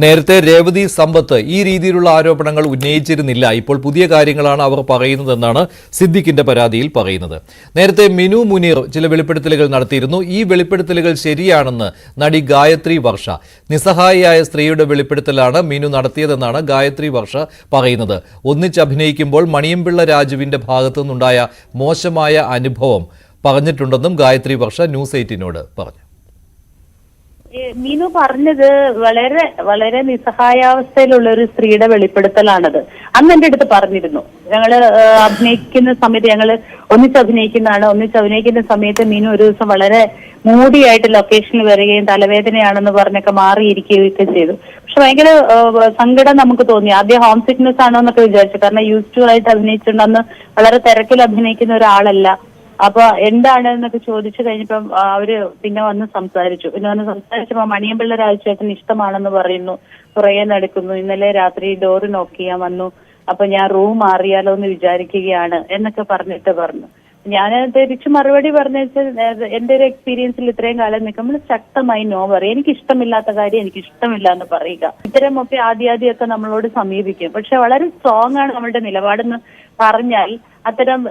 നേരത്തെ രേവതി സമ്പത്ത് ഈ രീതിയിലുള്ള ആരോപണങ്ങൾ ഉന്നയിച്ചിരുന്നില്ല. ഇപ്പോൾ പുതിയ കാര്യങ്ങളാണ് അവർ പറയുന്നതെന്നാണ് സിദ്ദിഖിന്റെ പരാതിയിൽ പറയുന്നത്. നേരത്തെ മിനു മുനീർ ചില വെളിപ്പെടുത്തലുകൾ നടത്തിയിരുന്നു. ഈ വെളിപ്പെടുത്തലുകൾ ശരിയാണെന്ന് നടി ഗായത്രി വർഷ, നിസ്സഹായിയായ സ്ത്രീയുടെ വെളിപ്പെടുത്തലാണ് മിനു നടത്തിയതെന്നാണ് ഗായത്രി വർഷ പറയുന്നത്. ഒന്നിച്ചഭിനയിക്കുമ്പോൾ മണിയൻപിള്ള രാജുവിന്റെ ഭാഗത്തു നിന്നുണ്ടായ മോശമായ അനുഭവം പറഞ്ഞിട്ടുണ്ടെന്നും ഗായത്രി വർഷ ന്യൂസ് 18നോട് പറഞ്ഞു. മീനു പറഞ്ഞത് വളരെ വളരെ നിസ്സഹായാവസ്ഥയിലുള്ള ഒരു സ്ത്രീയുടെ വെളിപ്പെടുത്തലാണത്. അന്ന് എന്റെ അടുത്ത് പറഞ്ഞിരുന്നു. ഞങ്ങള് അഭിനയിക്കുന്ന സമയത്ത്, ഞങ്ങള് ഒന്നിച്ചഭിനയിക്കുന്ന സമയത്ത് മീനു ഒരു ദിവസം വളരെ മൂടിയായിട്ട് ലൊക്കേഷനിൽ വരികയും തലവേദനയാണെന്ന് പറഞ്ഞൊക്കെ മാറിയിരിക്കുകയൊക്കെ ചെയ്തു. പക്ഷെ ഭയങ്കര സങ്കടം നമുക്ക് തോന്നി. ആദ്യം ഹോം സിക്നെസ് ആണോ എന്നൊക്കെ വിചാരിച്ചു. കാരണം യൂസ് ടു ആയിട്ട് അഭിനയിച്ചിട്ടുണ്ട്. അന്ന് വളരെ തിരക്കിൽ അഭിനയിക്കുന്ന ഒരാളല്ല. അപ്പൊ എന്താണ് എന്നൊക്കെ ചോദിച്ചു കഴിഞ്ഞപ്പം അവര് പിന്നെ വന്ന് സംസാരിച്ചപ്പോ മണിയൻപിള്ള രാജുവേട്ടൻ ഇഷ്ടമാണെന്ന് പറയുന്നു, പുറകെ നടക്കുന്നു. ഇന്നലെ രാത്രി ഡോറ് നോക്കി ഞാൻ വന്നു, അപ്പൊ ഞാൻ റൂം മാറിയാലോ എന്ന് വിചാരിക്കുകയാണ് എന്നൊക്കെ പറഞ്ഞു. ഞാൻ തിരിച്ചു മറുപടി പറഞ്ഞു വെച്ചാൽ എന്റെ ഒരു എക്സ്പീരിയൻസിൽ ഇത്രയും കാലം നിൽക്കുമ്പോൾ ശക്തമായി നോ പറയും. എനിക്ക് ഇഷ്ടമില്ലാത്ത കാര്യം എനിക്ക് ഇഷ്ടമില്ല എന്ന് പറയുക. ഇത്തരമൊക്കെ ആദ്യമൊക്കെ നമ്മളോട് സമീപിക്കും. പക്ഷെ വളരെ സ്ട്രോങ് ആണ് നമ്മളുടെ നിലപാടെന്ന് പറഞ്ഞാൽ അത്തരം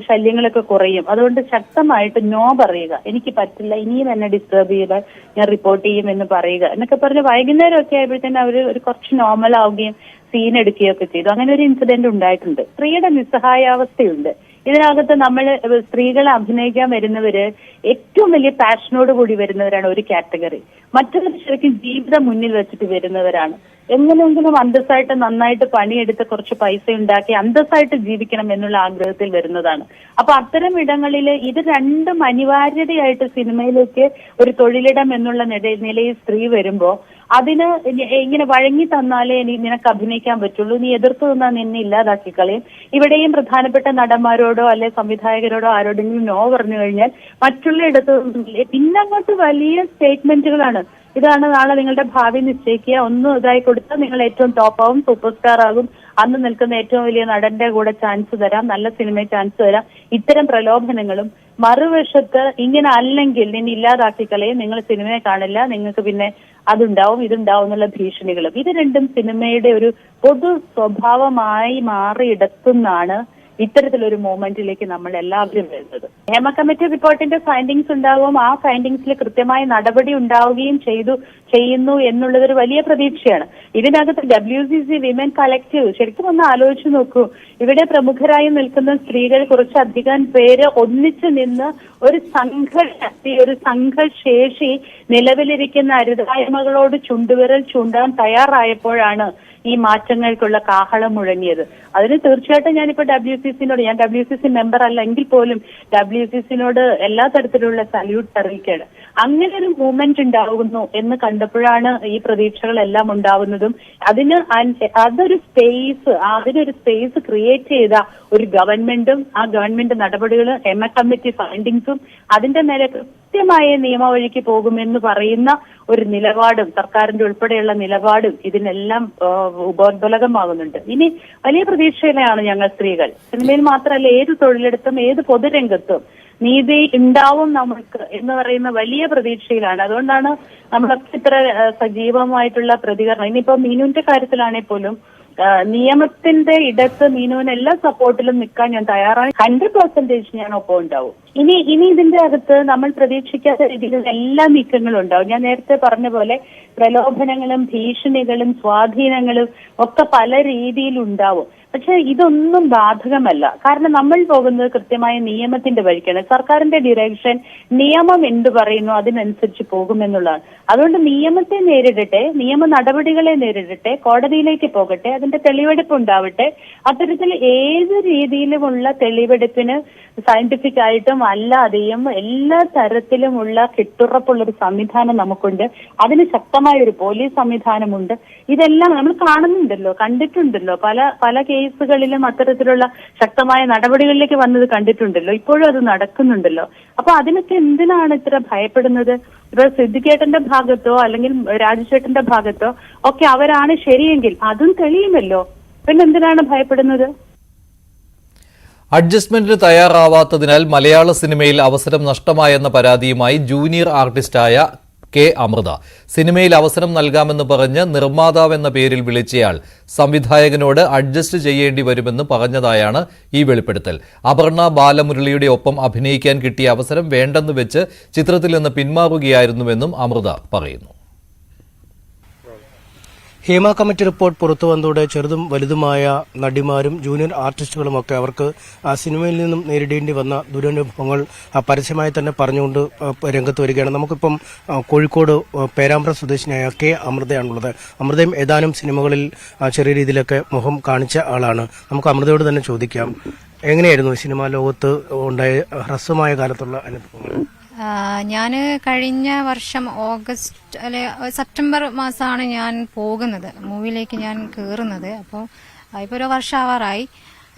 ശല്യങ്ങളൊക്കെ കുറയും. അതുകൊണ്ട് ശക്തമായിട്ട് നോ പറയുക. എനിക്ക് പറ്റില്ല, ഇനിയും എന്നെ ഡിസ്റ്റർബ് ചെയ്താൽ ഞാൻ റിപ്പോർട്ട് ചെയ്യും എന്ന് പറയുക എന്നൊക്കെ പറഞ്ഞ് വൈകുന്നേരം ഒക്കെ ആയപ്പോഴത്തേനും അവര് ഒരു കുറച്ച് നോർമൽ ആവുകയും സീൻ എടുക്കുകയൊക്കെ ചെയ്തു. അങ്ങനെ ഒരു ഇൻസിഡന്റ് ഉണ്ടായിട്ടുണ്ട്. സ്ത്രീയുടെ നിസ്സഹായാവസ്ഥയുണ്ട് ഇതിനകത്ത്. നമ്മൾ സ്ത്രീകളെ അഭിനയിക്കാൻ വരുന്നവര് ഏറ്റവും വലിയ പാഷനോട് കൂടി വരുന്നവരാണ് ഒരു കാറ്റഗറി. മറ്റൊരു ശരിക്കും ജീവിതം മുന്നിൽ വെച്ചിട്ട് വരുന്നവരാണ്. എങ്ങനെയെങ്കിലും അന്തസ്സായിട്ട് നന്നായിട്ട് പണിയെടുത്ത് കുറച്ച് പൈസ ഉണ്ടാക്കി അന്തസ്സായിട്ട് ജീവിക്കണം എന്നുള്ള ആഗ്രഹത്തിൽ വരുന്നതാണ്. അപ്പൊ അത്തരം ഇടങ്ങളിൽ ഇത് രണ്ടും അനിവാര്യതയായിട്ട് സിനിമയിലേക്ക് ഒരു തൊഴിലിടം എന്നുള്ള നിലയിൽ സ്ത്രീ വരുമ്പോ അതിന് ഇങ്ങനെ വഴങ്ങി തന്നാലേ നിനക്ക് അഭിനയിക്കാൻ പറ്റുള്ളൂ, നീ എതിർത്ത് നിന്നാൽ നിന്നെ ഇല്ലാതാക്കി കളയും. ഇവിടെയും പ്രധാനപ്പെട്ട നടന്മാരോടോ അല്ലെ സംവിധായകരോടോ ആരോടെങ്കിലും നോ പറഞ്ഞു കഴിഞ്ഞാൽ മറ്റുള്ള ഇടത്ത് പിന്നങ്ങോട്ട് വലിയ സ്റ്റേറ്റ്മെന്റുകളാണ്. ഇതാണ് നാളെ നിങ്ങളുടെ ഭാവി നിശ്ചയിക്കുക, ഒന്ന് ഇതായി കൊടുത്താൽ നിങ്ങൾ ഏറ്റവും ടോപ്പ് ആവും, സൂപ്പർ സ്റ്റാർ ആകും, അന്ന് നിൽക്കുന്ന ഏറ്റവും വലിയ നടന്റെ കൂടെ ചാൻസ് തരാം, നല്ല സിനിമയിൽ ചാൻസ് തരാം. ഇത്തരം പ്രലോഭനങ്ങളും മറുവശത്ത് ഇങ്ങനെ അല്ലെങ്കിൽ നിന്നെ ഇല്ലാതാക്കി കളയും, നിങ്ങൾ സിനിമയെ കാണില്ല, നിങ്ങൾക്ക് പിന്നെ അതുണ്ടാവും ഇതുണ്ടാവും എന്നുള്ള ഭീഷണികളും. ഇത് രണ്ടും സിനിമയുടെ ഒരു പൊതു സ്വഭാവമായി മാറിയിടത്തുനിന്നാണ് ഇത്തരത്തിലൊരു മൂവ്മെന്റിലേക്ക് നമ്മൾ എല്ലാവരും വരുന്നത്. ഹേമ കമ്മിറ്റി റിപ്പോർട്ടിന്റെ ഫൈൻഡിങ്സ് ഉണ്ടാവും, ആ ഫൈൻഡിങ്സിൽ കൃത്യമായ നടപടി ഉണ്ടാവുകയും ചെയ്യുന്നു എന്നുള്ളതൊരു വലിയ പ്രതീക്ഷയാണ്. ഇതിനകത്ത് WCC വിമൻ കളക്റ്റീവ് ശരിക്കും ഒന്ന് ആലോചിച്ച് നോക്കൂ. ഇവിടെ പ്രമുഖരായി നിൽക്കുന്ന സ്ത്രീകൾ കുറച്ചധികം പേര് ഒന്നിച്ചു നിന്ന് ഒരു സംഘശക്തി, ഒരു സംഘശേഷി നിലവിലിരിക്കുന്ന അരുതായ്മകളോട് ചുണ്ടുവിരൽ ചൂണ്ടാൻ തയ്യാറായപ്പോഴാണ് ഈ മാറ്റങ്ങൾക്കുള്ള കാഹളം മുഴങ്ങിയത്. അതിന് തീർച്ചയായിട്ടും ഞാനിപ്പോ ഞാൻ WCC മെമ്പർ അല്ല എങ്കിൽ പോലും WCCനോട് എല്ലാ തരത്തിലുള്ള സല്യൂട്ട് അറിയിക്കുകയാണ്. അങ്ങനെ ഒരു മൂവ്മെന്റ് ഉണ്ടാകുന്നു എന്ന് കണ്ടപ്പോഴാണ് ഈ പ്രതീക്ഷകളെല്ലാം ഉണ്ടാവുന്നതും അതിനൊരു സ്പേസ് ക്രിയേറ്റ് ചെയ്ത ഒരു ഗവൺമെന്റും ആ ഗവൺമെന്റ് നടപടികളും ഹേമ കമ്മിറ്റി ഫൈൻഡിങ്സും അതിന്റെ നേരെ കൃത്യമായ നിയമവഴിക്ക് പോകുമെന്ന് പറയുന്ന ഒരു നിലപാടും സർക്കാരിന്റെ ഉൾപ്പെടെയുള്ള നിലപാടും ഇതിനെല്ലാം ഉപോദ്ബലകമാകുന്നുണ്ട്. ഇനി വലിയ പ്രതീക്ഷയിലാണ് ഞങ്ങൾ സ്ത്രീകൾ. സിനിമയിൽ മാത്രമല്ല, ഏത് തൊഴിലെടുത്തും ഏത് പൊതുരംഗത്തും നീതി ഉണ്ടാവും നമുക്ക് എന്ന് പറയുന്ന വലിയ പ്രതീക്ഷയിലാണ്. അതുകൊണ്ടാണ് നമ്മളൊക്കെ ഇത്ര സജീവമായിട്ടുള്ള പ്രതികരണം. ഇനിയിപ്പോ മീനുവിന്റെ കാര്യത്തിലാണെങ്കിൽ പോലും നിയമത്തിന്റെ ഇടത്ത് മീനുവിന് എല്ലാ സപ്പോർട്ടിലും നിൽക്കാൻ ഞാൻ തയ്യാറാണ്. 100% ഞാൻ ഒപ്പം ഉണ്ടാവും. ഇനി ഇതിന്റെ അകത്ത് നമ്മൾ പ്രതീക്ഷിക്കാത്ത രീതിയിൽ എല്ലാ നീക്കങ്ങളും ഉണ്ടാവും. ഞാൻ നേരത്തെ പറഞ്ഞ പോലെ പ്രലോഭനങ്ങളും ഭീഷണികളും സ്വാധീനങ്ങളും ഒക്കെ പല രീതിയിൽ ഉണ്ടാവും. പക്ഷെ ഇതൊന്നും ബാധകമല്ല. കാരണം നമ്മൾ പോകുന്നത് കൃത്യമായ നിയമത്തിന്റെ വഴിക്കാണ്. സർക്കാരിന്റെ ഡിറക്ഷൻ നിയമം എന്ത് പറയുന്നു അതിനനുസരിച്ച് പോകുമെന്നുള്ളതാണ്. അതുകൊണ്ട് നിയമത്തെ നേരിടട്ടെ, നിയമ നടപടികളെ നേരിടട്ടെ, കോടതിയിലേക്ക് പോകട്ടെ, അതിന്റെ തെളിവെടുപ്പ് ഉണ്ടാവട്ടെ. അത്തരത്തിൽ ഏത് രീതിയിലുമുള്ള തെളിവെടുപ്പിന് സയന്റിഫിക് ആയിട്ടും അല്ലാതെയും എല്ലാ തരത്തിലുമുള്ള കെട്ടുറപ്പുള്ളൊരു സംവിധാനം നമുക്കുണ്ട്. അതിന് ശക്തമായ ഒരു പോലീസ് സംവിധാനമുണ്ട്. ഇതെല്ലാം നമ്മൾ കാണുന്നുണ്ടല്ലോ, കണ്ടിട്ടുണ്ടല്ലോ. പല കേസുകളിലും അത്തരത്തിലുള്ള ശക്തമായ നടപടികളിലേക്ക് വന്നത് കണ്ടിട്ടുണ്ടല്ലോ. ഇപ്പോഴും അത് നടക്കുന്നുണ്ടല്ലോ. അപ്പൊ അതിനൊക്കെ എന്തിനാണ് ഇത്ര ഭയപ്പെടുന്നത്? ഇപ്പൊ സിദ്ദിഖേട്ടന്റെ ഭാഗത്തോ അല്ലെങ്കിൽ രാജുചേട്ടന്റെ ഭാഗത്തോ ഒക്കെ അവരാണ് ശരിയെങ്കിൽ അതും തെളിയുമല്ലോ. പിന്നെ എന്തിനാണ് ഭയപ്പെടുന്നത്? അഡ്ജസ്റ്റ്മെന്റിന് തയ്യാറാവാത്തതിനാൽ മലയാള സിനിമയിൽ അവസരം നഷ്ടമായെന്ന പരാതിയുമായി ജൂനിയർ ആർട്ടിസ്റ്റായ കെ അമൃത സിനിമയിൽ അവസരം നൽകാമെന്ന് പറഞ്ഞ് നിർമ്മാതാവെന്ന പേരിൽ വിളിച്ചയാൾ സംവിധായകനോട് അഡ്ജസ്റ്റ് ചെയ്യേണ്ടി വരുമെന്ന് പറഞ്ഞതായാണ് ഈ വെളിപ്പെടുത്തൽ. അപർണ ബാലമുരളിയുടെ ഒപ്പം അഭിനയിക്കാൻ കിട്ടിയ അവസരം വേണ്ടെന്ന് വെച്ച് ചിത്രത്തിൽ നിന്ന് പിന്മാറുകയായിരുന്നുവെന്നും അമൃത പറയുന്നു. ഹേമ കമ്മിറ്റി റിപ്പോർട്ട് പുറത്തു വന്നതോടെ ചെറുതും വലുതുമായ നടിമാരും ജൂനിയർ ആർട്ടിസ്റ്റുകളുമൊക്കെ അവർക്ക് സിനിമയിൽ നിന്നും നേരിടേണ്ടി വന്ന ദുരനുഭവങ്ങൾ പരസ്യമായി തന്നെ പറഞ്ഞുകൊണ്ട് രംഗത്ത് വരികയാണ്. നമുക്കിപ്പം കോഴിക്കോട് പേരാമ്പ്ര സ്വദേശിനിയായ കെ അമൃതയാണുള്ളത്. അമൃതയും ഏതാനും സിനിമകളിൽ ചെറിയ രീതിയിലൊക്കെ മുഖം കാണിച്ച ആളാണ്. നമുക്ക് അമൃതയോട് തന്നെ ചോദിക്കാം, എങ്ങനെയായിരുന്നു സിനിമാ ലോകത്ത് ഉണ്ടായ ഹ്രസ്വമായ കാലത്തുള്ള അനുഭവങ്ങൾ? ഞാൻ കഴിഞ്ഞ വർഷം സെപ്റ്റംബർ മാസമാണ് ഞാൻ പോകുന്നത്, മൂവിയിലേക്ക് ഞാൻ കയറുന്നത്. അപ്പോൾ ഇപ്പോൾ ഒരു വർഷം ആവാറായി.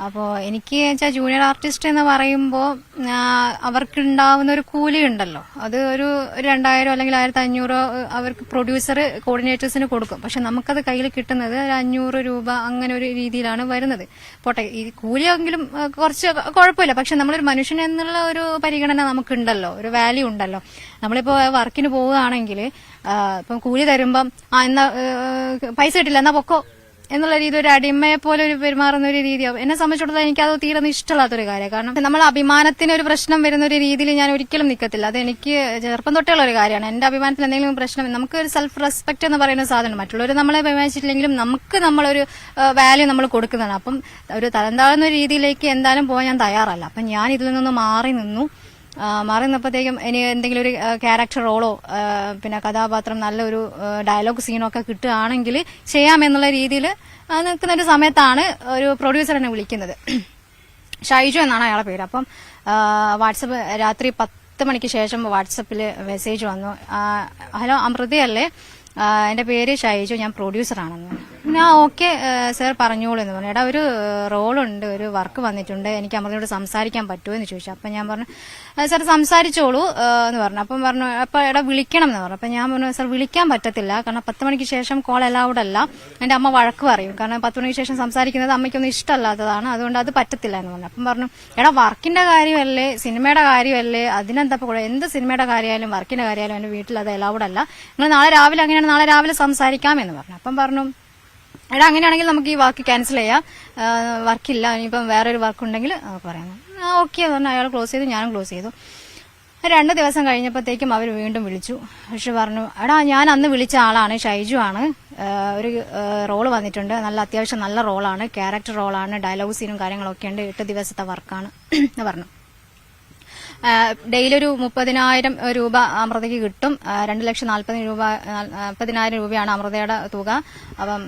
അപ്പോൾ എനിക്ക് വെച്ചാൽ ജൂനിയർ ആർട്ടിസ്റ്റ് എന്ന് പറയുമ്പോൾ അവർക്കുണ്ടാവുന്ന ഒരു കൂലി ഉണ്ടല്ലോ, അത് ഒരു 2000 അല്ലെങ്കിൽ 1500 അവർക്ക് പ്രൊഡ്യൂസർ കോർഡിനേറ്റേഴ്സിന് കൊടുക്കും. പക്ഷെ നമുക്കത് കയ്യിൽ കിട്ടുന്നത് 500 രൂപ അങ്ങനെ ഒരു രീതിയിലാണ് വരുന്നത്. പോട്ടെ, ഈ കൂലിയെങ്കിലും കുറച്ച് കുഴപ്പമില്ല. പക്ഷെ നമ്മളൊരു മനുഷ്യൻ എന്നുള്ള ഒരു പരിഗണന നമുക്കുണ്ടല്ലോ, ഒരു വാല്യൂ ഉണ്ടല്ലോ. നമ്മളിപ്പോൾ വർക്കിന് പോവുകയാണെങ്കിൽ ഇപ്പം കൂലി തരുമ്പം എന്നാ പൈസ കിട്ടില്ല എന്നാ പൊക്കോ എന്നുള്ള രീതി, ഒരു അടിമയെ പോലെ ഒരു പെരുമാറുന്ന ഒരു രീതിയാവും. എന്നെ സംബന്ധിച്ചിടത്തോളം എനിക്കത് തീരെ ഇഷ്ടമില്ലാത്തൊരു കാര്യം. കാരണം നമ്മൾ അഭിമാനത്തിന് ഒരു പ്രശ്നം വരുന്ന ഒരു രീതിയിൽ ഞാൻ ഒരിക്കലും നിൽക്കത്തില്ല. അത് എനിക്ക് ചെറുപ്പം തൊട്ടുള്ള ഒരു കാര്യമാണ്. എന്റെ അഭിമാനത്തിൽ എന്തെങ്കിലും പ്രശ്നം, നമുക്ക് ഒരു സെൽഫ് റെസ്പെക്ട് എന്ന് പറയുന്ന സാധനം, മറ്റുള്ളവർ നമ്മളെ അഭിമാനിച്ചിട്ടില്ലെങ്കിലും നമുക്ക് നമ്മളൊരു വാല്യൂ നമ്മൾ കൊടുക്കുന്നതാണ്. അപ്പം ഒരു തരം താഴ്ന്ന രീതിയിലേക്ക് എന്തായാലും പോകാൻ ഞാൻ തയ്യാറല്ല. അപ്പം ഞാൻ ഇതിൽ നിന്ന് മാറി നിന്നു. മാറി നിന്നപ്പോഴത്തേക്കും ഇനി എന്തെങ്കിലും ഒരു ക്യാരക്ടർ റോളോ പിന്നെ കഥാപാത്രം നല്ലൊരു ഡയലോഗ് സീനോ ഒക്കെ കിട്ടുകയാണെങ്കിൽ ചെയ്യാമെന്നുള്ള രീതിയിൽ നിൽക്കുന്ന ഒരു സമയത്താണ് ഒരു പ്രൊഡ്യൂസർ എന്നെ വിളിക്കുന്നത്. ഷൈജു എന്നാണ് അയാളുടെ പേര്. അപ്പം വാട്സപ്പ് രാത്രി 10 മണിക്ക് ശേഷം വാട്സപ്പിൽ മെസ്സേജ് വന്നു, ഹലോ അമൃതയല്ലേ, എൻ്റെ പേര് ഷൈജു, ഞാൻ പ്രൊഡ്യൂസറാണെന്ന്. ഞാൻ ഓക്കെ സാർ പറഞ്ഞോളൂ എന്ന് പറഞ്ഞു. എടാ ഒരു റോളുണ്ട്, ഒരു വർക്ക് വന്നിട്ടുണ്ട്, എനിക്ക് അമൃതയോട് സംസാരിക്കാൻ പറ്റുമോ എന്ന് ചോദിച്ചു. അപ്പം ഞാൻ പറഞ്ഞു സാർ സംസാരിച്ചോളൂ എന്ന് പറഞ്ഞു. അപ്പം പറഞ്ഞു അപ്പം എടാ വിളിക്കണം എന്ന് പറഞ്ഞു. അപ്പം ഞാൻ പറഞ്ഞു സാർ വിളിക്കാൻ പറ്റത്തില്ല, കാരണം 10 മണിക്ക് ശേഷം കോൾ അലൗഡ് അല്ല, എൻ്റെ അമ്മ വഴക്ക് പറയും, കാരണം 10 മണിക്ക് ശേഷം സംസാരിക്കുന്നത് അമ്മയ്ക്കൊന്നും ഇഷ്ടമല്ലാത്തതാണ്, അതുകൊണ്ട് അത് പറ്റത്തില്ല എന്ന് പറഞ്ഞു. അപ്പം പറഞ്ഞു എടാ വർക്കിന്റെ കാര്യമല്ലേ, സിനിമയുടെ കാര്യമല്ലേ, അതിനെന്താ കൂടെ, എന്ത് സിനിമയുടെ കാര്യമായാലും വർക്കിന്റെ കാര്യമായാലും എൻ്റെ വീട്ടിൽ അത് അലൗഡ് അല്ല, നിങ്ങൾ നാളെ രാവിലെ അങ്ങനെയാണ് നാളെ രാവിലെ സംസാരിക്കാം എന്ന് പറഞ്ഞു. അപ്പം പറഞ്ഞു എടാ അങ്ങനെയാണെങ്കിൽ നമുക്ക് ഈ വർക്ക് ക്യാൻസൽ ചെയ്യാം, വർക്കില്ല, ഇനിയിപ്പം വേറൊരു വർക്ക് ഉണ്ടെങ്കിൽ പറയാം. ഓക്കെ എന്ന് പറഞ്ഞു. അയാൾ ക്ലോസ് ചെയ്തു, ഞാനും ക്ലോസ് ചെയ്തു. 2 ദിവസം കഴിഞ്ഞപ്പോഴത്തേക്കും അവർ വീണ്ടും വിളിച്ചു. പക്ഷെ പറഞ്ഞു എടാ ഞാൻ അന്ന് വിളിച്ച ആളാണ്, ഷൈജു ആണ്, ഒരു റോള് വന്നിട്ടുണ്ട്, നല്ല അത്യാവശ്യം നല്ല റോളാണ്, ക്യാരക്ടർ റോളാണ്, ഡയലോഗ് സീനും കാര്യങ്ങളൊക്കെ ഉണ്ട്, 8 ദിവസത്തെ വർക്കാണ് എന്ന് പറഞ്ഞു. ഡെയിലി ഒരു 30,000 രൂപ അമൃതയ്ക്ക് കിട്ടും. 2,40,000 രൂപയാണ് അമൃതയുടെ തുക. അപ്പം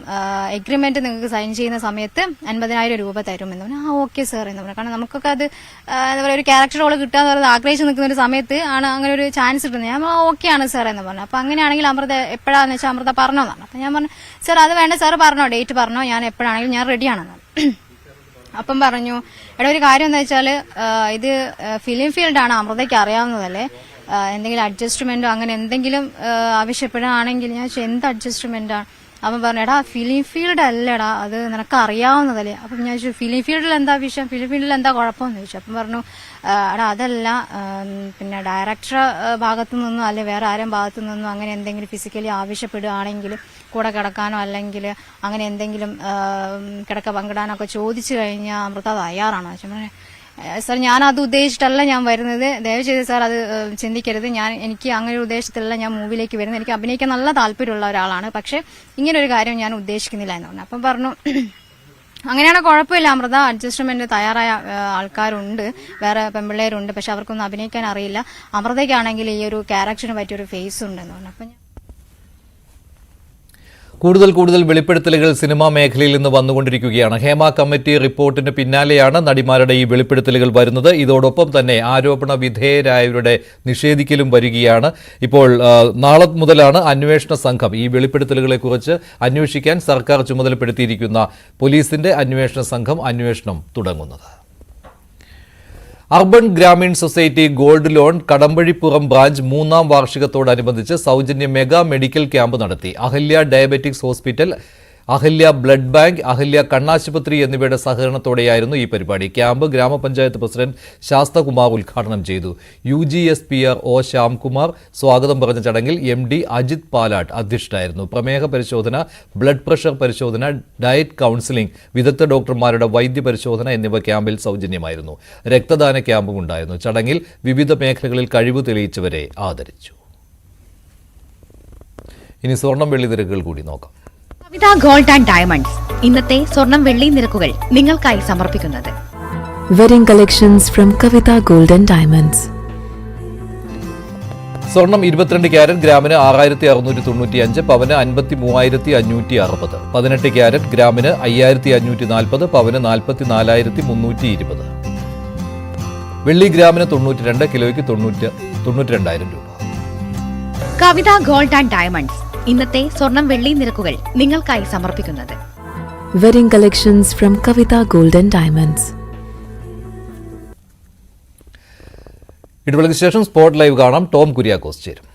എഗ്രിമെന്റ് നിങ്ങൾക്ക് സൈൻ ചെയ്യുന്ന സമയത്ത് 50,000 രൂപ തരുമെന്ന് പറഞ്ഞു. ഓക്കെ സാർ എന്ന് പറഞ്ഞു. കാരണം നമുക്കൊക്കെ അത് എന്താ പറയുക, ഒരു ക്യാരക്ടർ റോൾ കിട്ടുക എന്ന് പറയുന്നത് ആഗ്രഹിച്ച് നിൽക്കുന്ന ഒരു സമയത്ത് ആണ് അങ്ങനെ ഒരു ചാൻസ് കിട്ടുന്നത്. ഞാൻ ഓക്കെ ആണ് സാർ എന്ന് പറഞ്ഞു. അപ്പൊ അങ്ങനെയാണെങ്കിൽ അമൃത എപ്പോഴാന്ന് വെച്ചാൽ അമൃത പറഞ്ഞോന്നാണ്. അപ്പൊ ഞാൻ പറഞ്ഞു സാർ അത് വേണ്ട, സാർ പറഞ്ഞോ, ഡേറ്റ് പറഞ്ഞോ, ഞാൻ എപ്പോഴാണെങ്കിലും ഞാൻ റെഡിയാണെന്ന്. അപ്പം പറഞ്ഞു എടാ ഒരു കാര്യം എന്താ വെച്ചാൽ ഇത് ഫിലിം ഫീൽഡാണ്, അമൃതയ്ക്ക് അറിയാവുന്നതല്ലേ, എന്തെങ്കിലും അഡ്ജസ്റ്റ്മെന്റോ അങ്ങനെ എന്തെങ്കിലും ആവശ്യപ്പെടുകയാണെങ്കിൽ. ഞാൻ എന്ത് അഡ്ജസ്റ്റ്മെന്റാണ്? അപ്പം പറഞ്ഞു എടാ ഫിലിം ഫീൽഡ് അല്ലടാ, അത് നിനക്ക് അറിയാവുന്നതല്ലേ. അപ്പം ഞാൻ ചോദിച്ചു ഫിലിം ഫീൽഡിൽ എന്താ വിഷയം, ഫിലിം ഫീൽഡിൽ എന്താ കുഴപ്പമെന്ന് ചോദിച്ചു. അപ്പം പറഞ്ഞു എടാ അതല്ല, പിന്നെ ഡയറക്ടർ ഭാഗത്തു നിന്നോ അല്ലെ വേറെ ആരും ഭാഗത്തു നിന്നോ അങ്ങനെ എന്തെങ്കിലും ഫിസിക്കലി ആവശ്യപ്പെടുകയാണെങ്കിൽ കൂടെ കിടക്കാനോ അല്ലെങ്കിൽ അങ്ങനെ എന്തെങ്കിലും കിടക്ക പങ്കിടാനൊക്കെ ചോദിച്ചു കഴിഞ്ഞാൽ അമൃത തയ്യാറാണോ? സാർ ഞാൻ അത് ഉദ്ദേശിച്ചിട്ടല്ല ഞാൻ വരുന്നത്, ദയവ് ചെയ്ത് സാർ അത് ചിന്തിക്കരുത്, എനിക്ക് അങ്ങനെ ഒരു ഉദ്ദേശത്തിലല്ല ഞാൻ മൂവിയിലേക്ക് വരുന്നത്, എനിക്ക് അഭിനയിക്കാൻ നല്ല താല്പര്യമുള്ള ഒരാളാണ്, പക്ഷെ ഇങ്ങനെ ഒരു കാര്യം ഞാൻ ഉദ്ദേശിക്കുന്നില്ല എന്ന് പറഞ്ഞു. അപ്പം പറഞ്ഞു അങ്ങനെയാണ് കുഴപ്പമില്ല അമൃത, അഡ്ജസ്റ്റ്മെന്റ് തയ്യാറായ ആൾക്കാരുണ്ട്, വേറെ പെൺപിള്ളേരുണ്ട്, പക്ഷെ അവർക്കൊന്നും അഭിനയിക്കാൻ അറിയില്ല, അമൃതയ്ക്കാണെങ്കിൽ ഈ ഒരു ക്യാരക്ടറിന് പറ്റിയൊരു ഫേസ് ഉണ്ടെന്ന് പറഞ്ഞു. അപ്പം കൂടുതൽ വെളിപ്പെടുത്തലുകൾ സിനിമാ മേഖലയിൽ നിന്ന് വന്നുകൊണ്ടിരിക്കുകയാണ്. ഹേമ കമ്മിറ്റി റിപ്പോർട്ടിന് പിന്നാലെയാണ് നടിമാരുടെ ഈ വെളിപ്പെടുത്തലുകൾ വരുന്നത്. ഇതോടൊപ്പം തന്നെ ആരോപണ വിധേയരായവരുടെ നിഷേധിക്കലും വരികയാണ്. ഇപ്പോൾ നാളെ മുതലാണ് അന്വേഷണ സംഘം ഈ വെളിപ്പെടുത്തലുകളെക്കുറിച്ച് അന്വേഷിക്കാൻ സർക്കാർ ചുമതലപ്പെടുത്തിയിരിക്കുന്ന പോലീസിന്റെ അന്വേഷണ സംഘം അന്വേഷണം തുടങ്ങുന്നത്. Urban Grameen society gold loan Kadambazhipuram branch 3ാം വാർഷികത്തോടനുബന്ധിച്ച് സൗജന്യ മെഗാ മെഡിക്കൽ ക്യാമ്പ് നടത്തി. Ahalya diabetics hospital, Ahalya blood bank, Ahalya കണ്ണാശുപത്രി എന്നിവയുടെ സഹകരണത്തോടെയായിരുന്നു ഈ പരിപാടി. ക്യാമ്പ് ഗ്രാമപഞ്ചായത്ത് പ്രസിഡന്റ് ശാസ്തകുമാർ ഉദ്ഘാടനം ചെയ്തു. UGSPR ഒ ശ്യാംകുമാർ സ്വാഗതം പറഞ്ഞ ചടങ്ങിൽ MD അജിത് പാലാട്ട് അധ്യക്ഷനായിരുന്നു. പ്രമേഹ പരിശോധന, ബ്ലഡ് പ്രഷർ പരിശോധന, ഡയറ്റ് കൌൺസിലിംഗ്, വിദഗ്ധ ഡോക്ടർമാരുടെ വൈദ്യപരിശോധന എന്നിവ ക്യാമ്പിൽ സൗജന്യമായിരുന്നു. രക്തദാന ക്യാമ്പും ഉണ്ടായിരുന്നു. ചടങ്ങിൽ വിവിധ മേഖലകളിൽ കഴിവ് തെളിയിച്ചവരെ ആദരിച്ചു. ഇനി സ്വർണം വെള്ളി നിരക്കുകൾ കൂടി നോക്കാം. കവിത ഗോൾഡ് ആൻഡ് ഡയമണ്ട്സ് ഇന്നത്തെ സ്വർണം വെള്ളി നിരക്കുകൾ നിങ്ങൾക്കായി സമർപ്പിക്കുന്നത് wedding collections from Kavitha gold and diamonds. സ്വർണം 22 ക്യാരറ്റ് ഗ്രാമിന് 6,695, പവന് 53,560. 18 ക്യാരറ്റ് ഗ്രാമിന് 5,540, പവന് 44,320. വെള്ളി ഗ്രാമിന് 92, കിലോയ്ക്ക് 92,000 രൂപ. കവിത ഗോൾഡ് ആൻഡ് ഡയമണ്ട്സ് ഇന്നത്തെ സ്വർണം വെള്ളി നിരക്കുകൾ നിങ്ങൾക്കായി സമർപ്പിക്കുന്നത് wedding collections from Kavitha gold and diamonds. ഇടവേളയ്ക്ക് ശേഷം സ്പോട്ട് ലൈവ് കാണാം. ടോം കുര്യാക്കോസ് ചേരും.